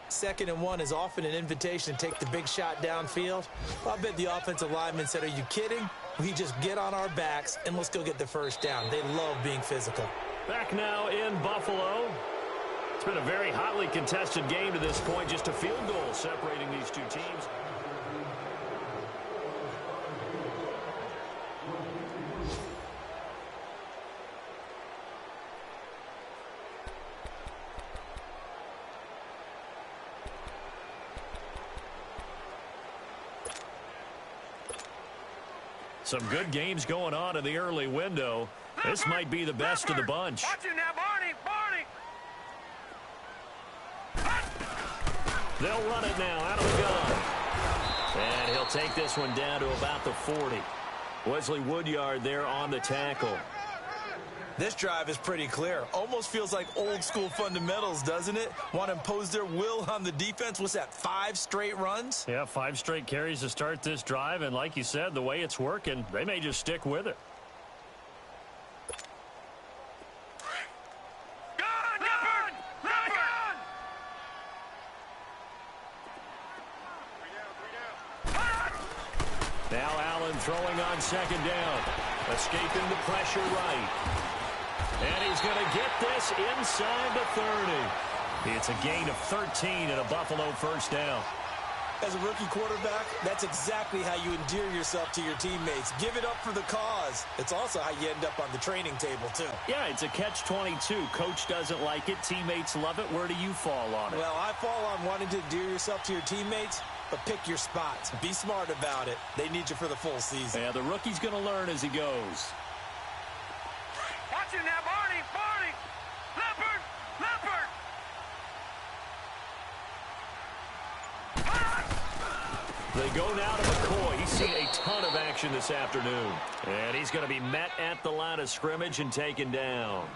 D: 2nd and 1 is often an invitation to take the big shot downfield. I bet the offensive lineman said, are you kidding? We just get on our backs and let's go get the 1st down. They love being physical.
C: Back now in Buffalo. It's been a very hotly contested game to this point. Just a field goal separating these two teams. Some good games going on in the early window. This might be the best of the bunch.
E: Watch it now, Barney, Barney.
C: They'll run it now out of the gun. And he'll take this one down to about the 40. Wesley Woodyard there on the tackle.
D: This drive is pretty clear. Almost feels like old school fundamentals, doesn't it? Want to impose their will on the defense. What's that, 5 straight runs?
C: Yeah, 5 straight carries to start this drive. And like you said, the way it's working, they may just stick with it. Now Allen throwing on 2nd down. Escaping the pressure right. And he's going to get this inside the 30. It's a gain of 13 and a Buffalo 1st down.
D: As a rookie quarterback, that's exactly how you endear yourself to your teammates. Give it up for the cause. It's also how you end up on the training table, too.
C: Yeah, it's a catch-22. Coach doesn't like it. Teammates love it. Where do you fall on it?
D: Well, I fall on wanting to endear yourself to your teammates, but pick your spots. Be smart about it. They need you for the full season.
C: Yeah, the rookie's going to learn as he goes.
E: Watch it now, Barney, Barney. Leopard, Leopard.
C: They go now to McCoy. He's seen a ton of action this afternoon. And he's going to be met at the line of scrimmage and taken down.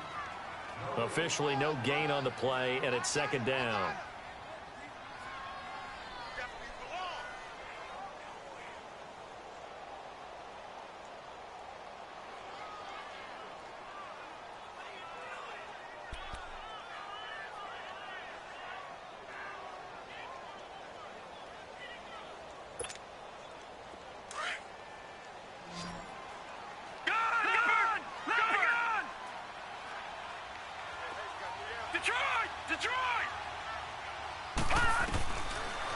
C: Officially no gain on the play, and it's 2nd down.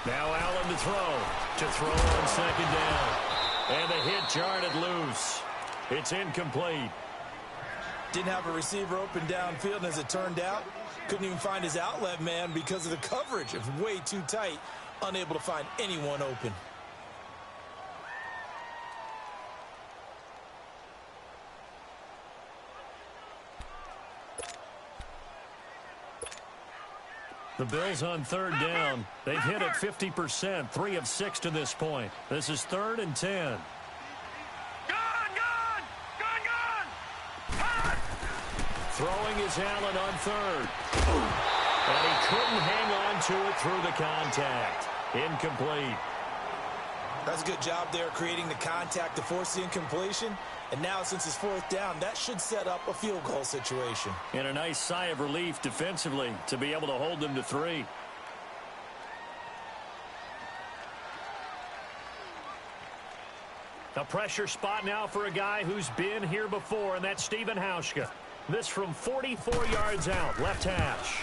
C: Now Allen to throw on 2nd down. And the hit jarred it loose. It's incomplete.
D: Didn't have a receiver open downfield, and as it turned out, couldn't even find his outlet man because of the coverage. It was way too tight, unable to find anyone open.
C: The Bills on third down. They've hit it 50%, 3 of 6 to this point. This is 3rd and 10. Throwing is Allen on 3rd. And he couldn't hang on to it through the contact. Incomplete.
D: That's a good job there creating the contact to force the incompletion. And now since it's 4th down, that should set up a field goal situation.
C: And a nice sigh of relief defensively to be able to hold them to 3. A pressure spot now for a guy who's been here before, and that's Stephen Hauschka. This from 44 yards out, left hash.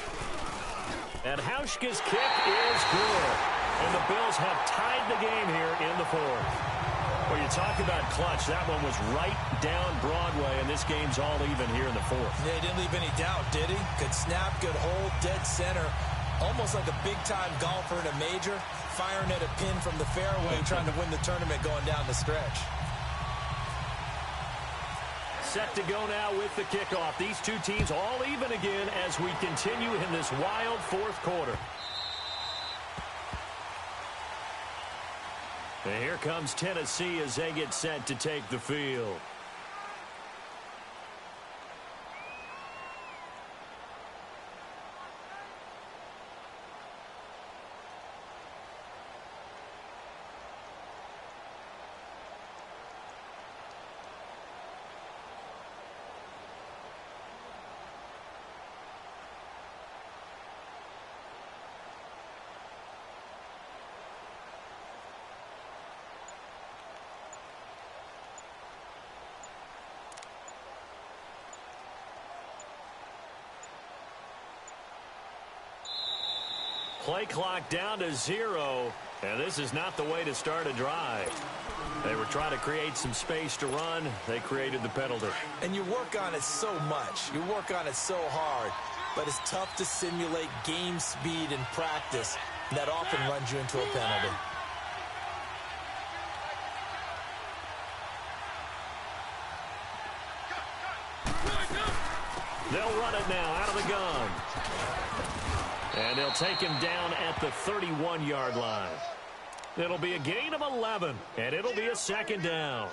C: And Hauschka's kick is good. And the Bills have tied the game here in the 4th. Well, you talk about clutch. That one was right down Broadway, and this game's all even here in the 4th.
D: Yeah, he didn't leave any doubt, did he? Good snap, good hold, dead center. Almost like a big-time golfer in a major, firing at a pin from the fairway, trying to win the tournament going down the stretch.
C: Set to go now with the kickoff. These two teams all even again as we continue in this wild 4th quarter. And here comes Tennessee as they get set to take the field. Play clock down to 0, and this is not the way to start a drive. They were trying to create some space to run. They created the penalty.
D: And you work on it so much. You work on it so hard. But it's tough to simulate game speed in practice. That often runs you into a penalty.
C: They'll run it now out of the gun. And they'll take him down at the 31-yard line. It'll be a gain of 11, and it'll be a 2nd down.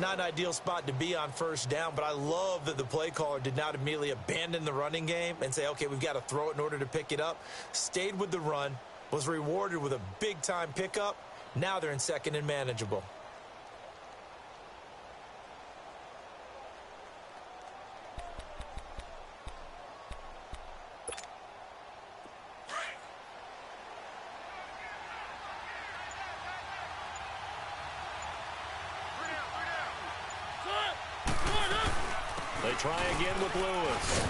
D: Not an ideal spot to be on 1st down, but I love that the play caller did not immediately abandon the running game and say, okay, we've got to throw it in order to pick it up. Stayed with the run, was rewarded with a big-time pickup. Now they're in 2nd and manageable.
C: They try again with Lewis.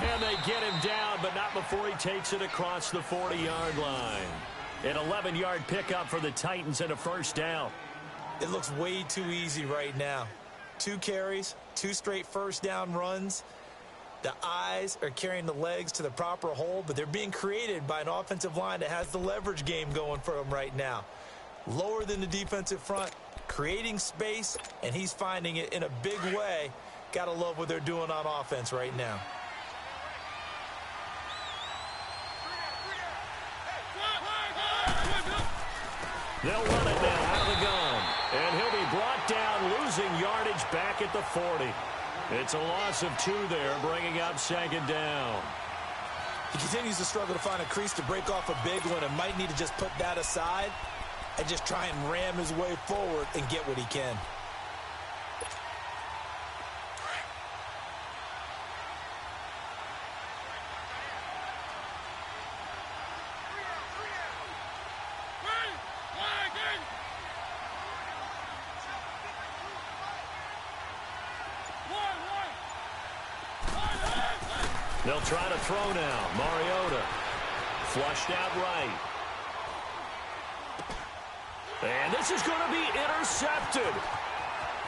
C: And they get him down, but not before he takes it across the 40-yard line. An 11-yard pickup for the Titans and a 1st down.
D: It looks way too easy right now. 2 carries, 2 straight 1st down runs. The eyes are carrying the legs to the proper hole, but they're being created by an offensive line that has the leverage game going for them right now. Lower than the defensive front, creating space, and he's finding it in a big way. Gotta love what they're doing on offense right now.
C: They'll run it now out of the gun. And he'll be brought down, losing yardage back at the 40. It's a loss of 2 there, bringing up 2nd down.
D: He continues to struggle to find a crease to break off a big one and might need to just put that aside and just try and ram his way forward and get what he can.
C: They'll try to throw now. Mariota flushed out right. And this is going to be intercepted.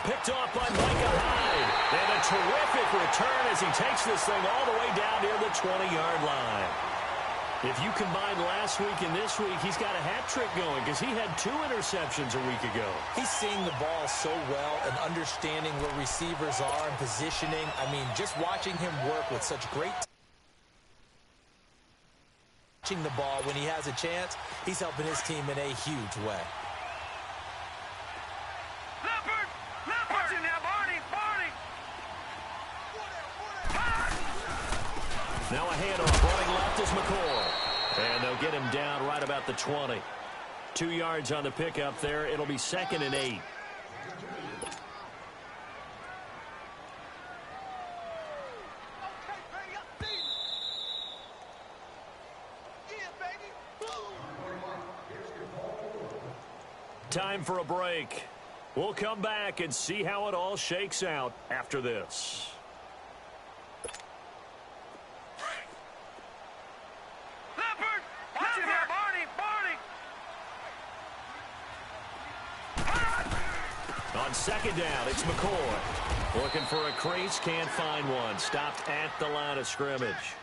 C: Picked off by Micah Hyde. And a terrific return as he takes this thing all the way down near the 20-yard line. If you combine last week and this week, he's got a hat trick going because he had 2 interceptions a week ago.
D: He's seeing the ball so well and understanding where receivers are and positioning. I mean, just watching him work with such great touching the ball when he has a chance, he's helping his team in a huge way.
C: Now a handoff. Running left is McCoy. And they'll get him down right about the 20. 2 yards on the pickup there. It'll be 2nd and 8. Time for a break. We'll come back and see how it all shakes out after this. On 2nd down, it's McCoy. Looking for a crease, can't find one. Stopped at the line of scrimmage.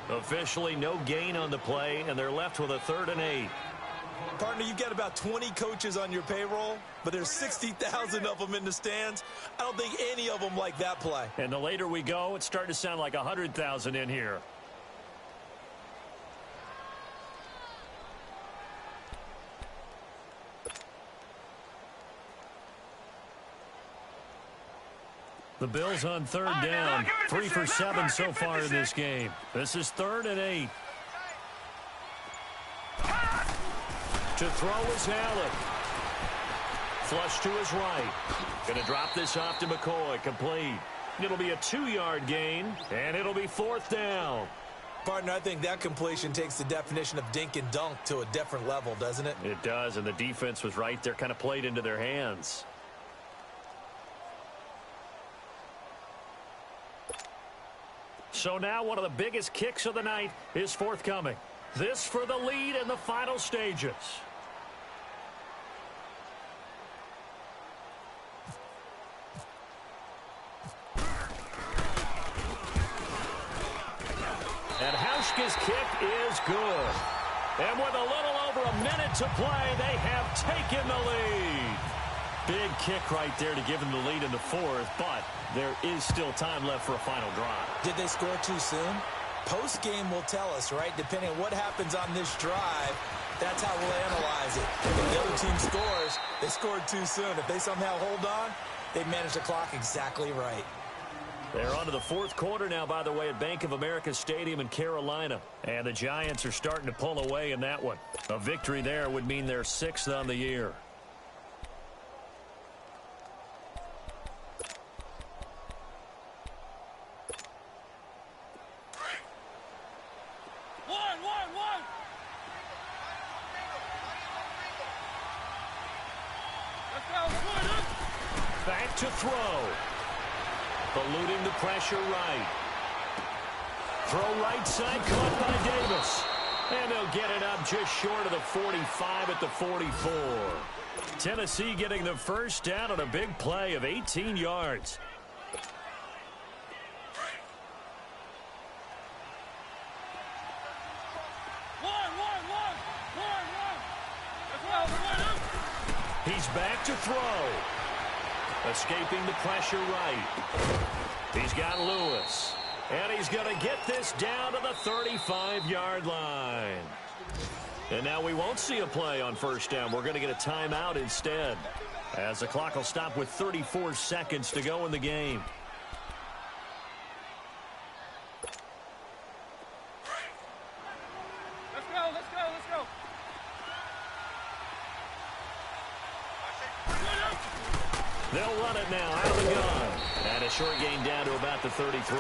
C: Officially no gain on the play, and they're left with a 3rd and 8.
D: Partner, you've got about 20 coaches on your payroll, but there's 60,000 of them in the stands. I don't think any of them like that play.
C: And the later we go, it's starting to sound like 100,000 in here. The Bills on 3rd down. 3 for 7 so far in this game. This is 3rd and 8. To throw is Allen. Flush to his right. Going to drop this off to McCoy. Complete. It'll be a 2-yard gain, and it'll be 4th down.
D: Partner, I think that completion takes the definition of dink and dunk to a different level, doesn't it?
C: It does, and the defense was right there, kind of played into their hands. So now one of the biggest kicks of the night is forthcoming. This for the lead in the final stages. And Hauschka's kick is good. And with a little over a minute to play, they have taken the lead. Big kick right there to give them the lead in the 4th, but there is still time left for a final drive.
D: Did they score too soon? Post-game will tell us, right? Depending on what happens on this drive, that's how we'll analyze it. If the other team scores, they scored too soon. If they somehow hold on, they managed the clock exactly right.
C: They're on to the 4th quarter now, by the way, at Bank of America Stadium in Carolina. And the Giants are starting to pull away in that one. A victory there would mean they're 6th on the year. Back to throw. Eluding the pressure right. Throw right side, caught by Davis. And they'll get it up just short of the 45 at the 44. Tennessee getting the first down on a big play of 18 yards. He's back to throw. Escaping the pressure right. He's got Lewis. And he's going to get this down to the 35-yard line. And now we won't see a play on first down. We're going to get a timeout instead, as the clock will stop with 34 seconds to go in the game. They'll run it now out of the gun. And a short gain down to about the 33.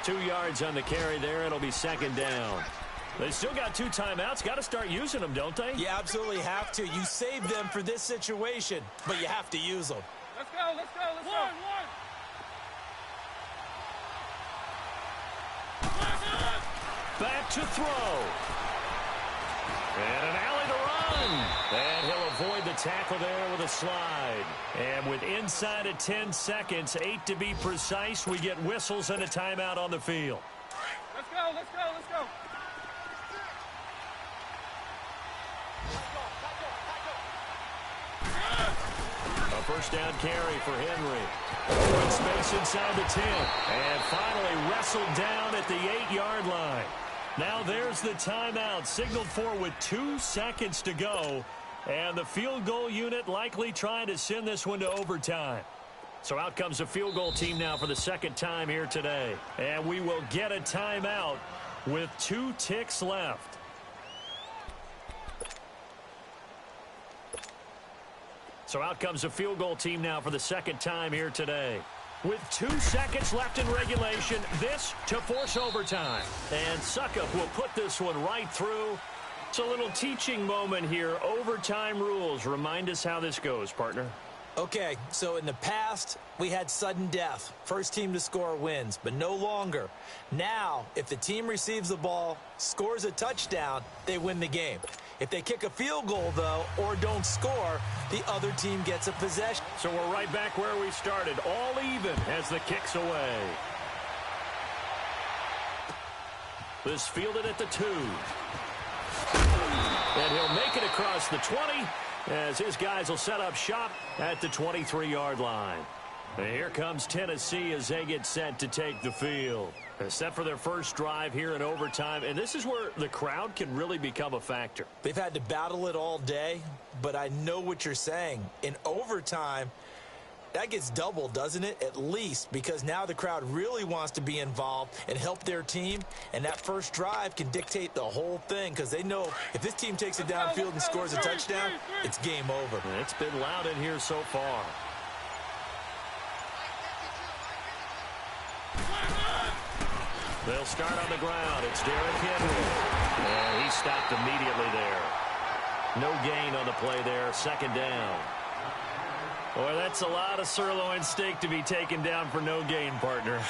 C: 2 yards on the carry there. It'll be 2nd down. They still got 2 timeouts. Got to start using them, don't they?
D: You absolutely have to. You save them for this situation, but you have to use them.
E: Let's go, let's go, let's go.
C: Back to throw. And an alley to run. And he'll avoid the tackle there with a slide. And with inside of 10 seconds, 8 to be precise, we get whistles and a timeout on the field.
E: Let's go, let's go, let's go.
C: A first down carry for Henry. Good space inside the 10. And finally wrestled down at the 8-yard line. Now there's the timeout signaled for with 2 seconds to go. And the field goal unit likely trying to send this one to overtime. So out comes the field goal team now for the second time here today. And we will get a timeout with 2 ticks left. So out comes the field goal team now for the second time here today. With 2 seconds left in regulation, this to force overtime. And Suckup will put this one right through. It's a little teaching moment here. Overtime rules. Remind us how this goes, partner.
D: Okay, so in the past, we had sudden death. First team to score wins, but no longer. Now, if the team receives the ball, scores a touchdown, they win the game. If they kick a field goal, though, or don't score, the other team gets a possession.
C: So we're right back where we started, all even as the kick's away. This fielded at the 2. And he'll make it across the 20 as his guys will set up shop at the 23-yard line. And here comes Tennessee as they get set to take the field. Set for their first drive here in overtime. And this is where the crowd can really become a factor.
D: They've had to battle it all day, but I know what you're saying. In overtime, that gets doubled, doesn't it? At least, because now the crowd really wants to be involved and help their team. And that first drive can dictate the whole thing because they know if this team takes it downfield and scores a touchdown, it's game over.
C: And it's been loud in here so far. They'll start on the ground. It's Derrick Henry. And he stopped immediately there. No gain on the play there. Second down. Boy, that's a lot of sirloin steak to be taken down for no gain, partner.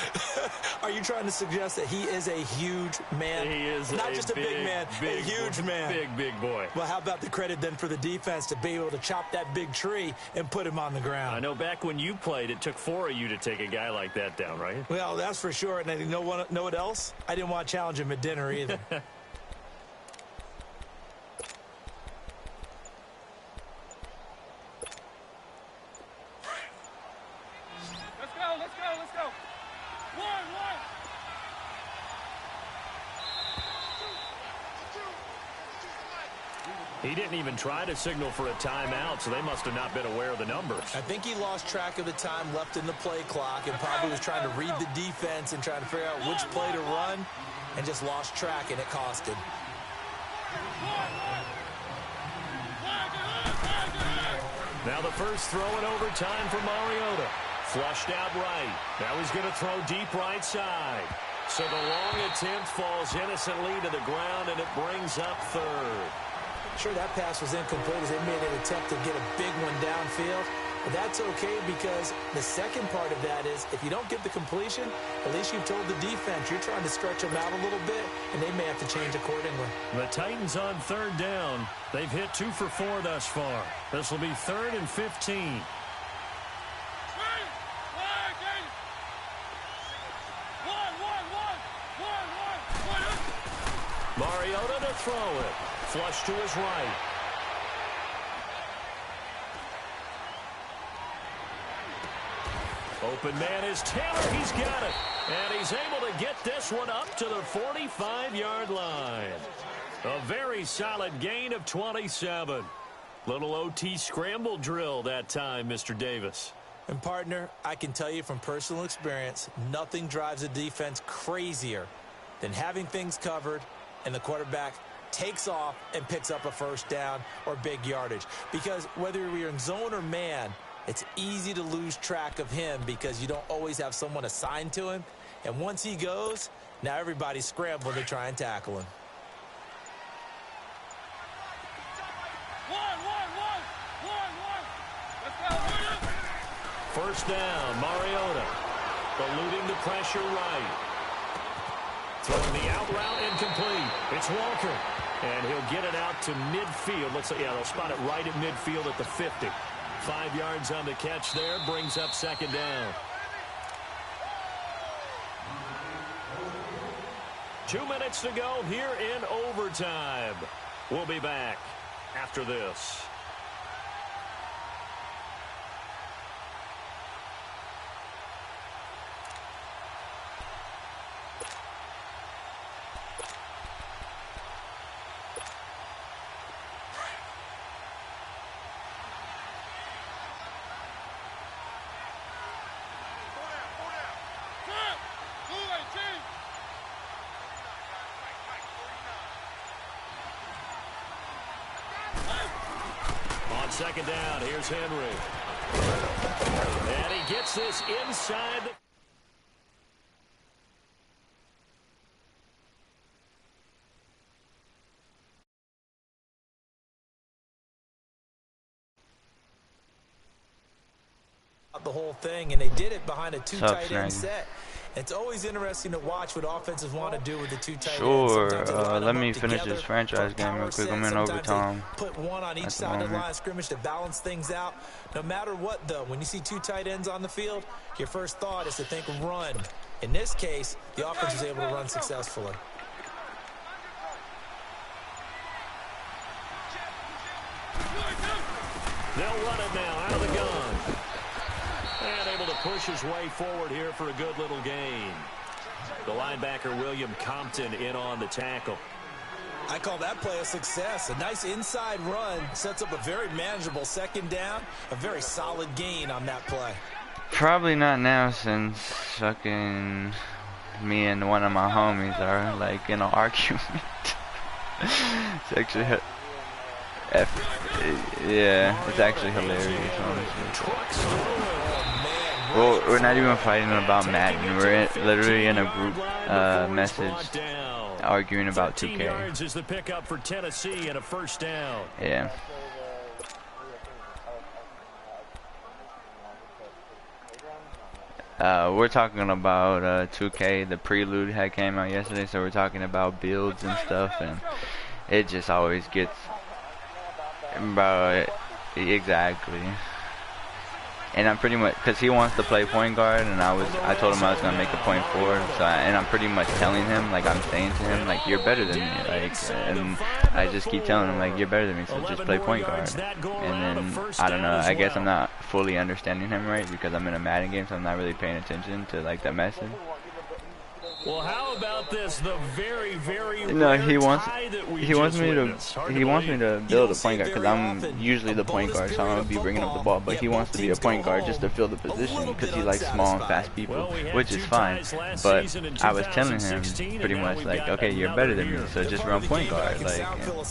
D: Are you trying to suggest that he is a huge man?
C: He is
D: not just a big man, a huge man.
C: Big boy.
D: Well, how about the credit then for the defense to be able to chop that big tree and put him on the ground?
C: I know back when you played, it took 4 of you to take a guy like that down, right?
D: Well, that's for sure. And you know what else? I didn't want to challenge him at dinner either.
E: Let's go. One.
C: He didn't even try to signal for a timeout, so they must have not been aware of the numbers.
D: I think he lost track of the time left in the play clock and probably was trying to read the defense and trying to figure out which play to run and just lost track, and it cost him.
C: Now the first throw in overtime for Mariota. Flushed out right. Now he's going to throw deep right side. So the long attempt falls innocently to the ground, and it brings up third.
D: Sure, that pass was incomplete as they made an attempt to get a big one downfield. But that's okay because the second part of that is if you don't get the completion, at least you've told the defense you're trying to stretch them out a little bit, and they may have to change accordingly.
C: The Titans on third down. They've hit 2 for 4 thus far. This will be 3rd and 15. Mariota to throw it. Flush to his right. Open man is Taylor. He's got it. And he's able to get this one up to the 45-yard line. A very solid gain of 27. Little OT scramble drill that time, Mr. Davis.
D: And, partner, I can tell you from personal experience, nothing drives a defense crazier than having things covered and the quarterback takes off and picks up a first down or big yardage. Because whether you're in zone or man, it's easy to lose track of him because you don't always have someone assigned to him. And once he goes, now everybody's scrambling to try and tackle him.
C: First down, Mariota. Eluding the pressure right. Throwing the out route incomplete. It's Walker. And he'll get it out to midfield. Yeah, they'll spot it right at midfield at the 50. 5 yards on the catch there. Brings up second down. 2 minutes to go here in overtime. We'll be back after this. Second down, here's Henry. And he gets this inside
D: the whole thing, and they did it behind a two tight end set. It's always interesting to watch what offenses want to do with the two tight ends.
A: Sure. Let me finish this franchise game real quick. I'm in overtime.
D: Put one on each side of the line of scrimmage to balance things out. No matter what, though, when you see two tight ends on the field, your first thought is to think run. In this case, the offense was able to run successfully.
C: They'll run it now out of the gun. And able to push his way forward here for a good little gain. The linebacker, William Compton, in on the tackle.
D: I call that play a success. A nice inside run sets up a very manageable second down. A very solid gain on that play.
A: Probably not now, since fucking me and one of my homies are like in an argument. It's actually yeah, it's actually hilarious, honestly. Well, we're not even fighting about Madden. We're literally in a group message arguing about 2K.
C: Is the pickup for Tennessee and a first down.
A: Yeah. We're talking about 2K. The prelude had came out yesterday, so we're talking about builds and stuff, and it just always gets about exactly. And I'm pretty much, because he wants to play point guard, and I told him I was gonna make a point forward. So and I'm pretty much telling him, like I'm saying to him, like you're better than me, like, and I just keep telling him like you're better than me, so just play point guard. And then I don't know, I guess I'm not fully understanding him right because I'm in a Madden game, so I'm not really paying attention to like the message.
C: Well, how about this? The very, very
A: no, he wants me to build a point guard because I'm usually the point guard, so I'm gonna be bringing up the ball. But he wants to be a point guard just to fill the position because he likes small and fast people, which is fine. But I was telling him pretty much like, okay, you're better than me, so just run point guard. Like,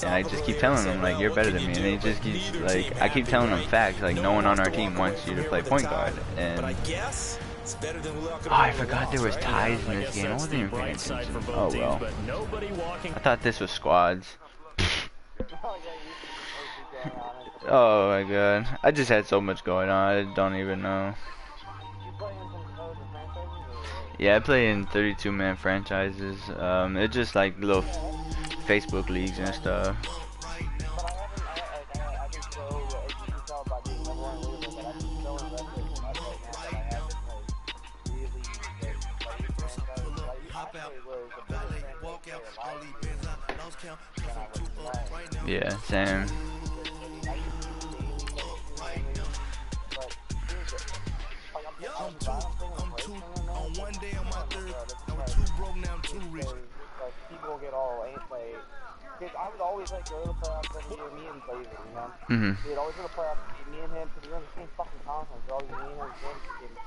A: and I just keep telling him like you're better than me, and he just keeps like I keep telling him facts like no one on our team wants you to play point guard. And oh, I forgot there was ties in this game. I wasn't even paying attention. Oh well. I thought this was squads. Oh my god. I just had so much going on. I don't even know. Yeah, I play in 32-man franchises. It's just like little Facebook leagues and stuff. Yeah, same.
F: I'm two on one day on my third. I'm too broke now, I'm too rich.
E: People get all like, because I would always like go to the playoffs every year, me and Blazer, you know?
A: Mm-hmm.
E: We'd always go to the playoffs, me and him, because we were on the same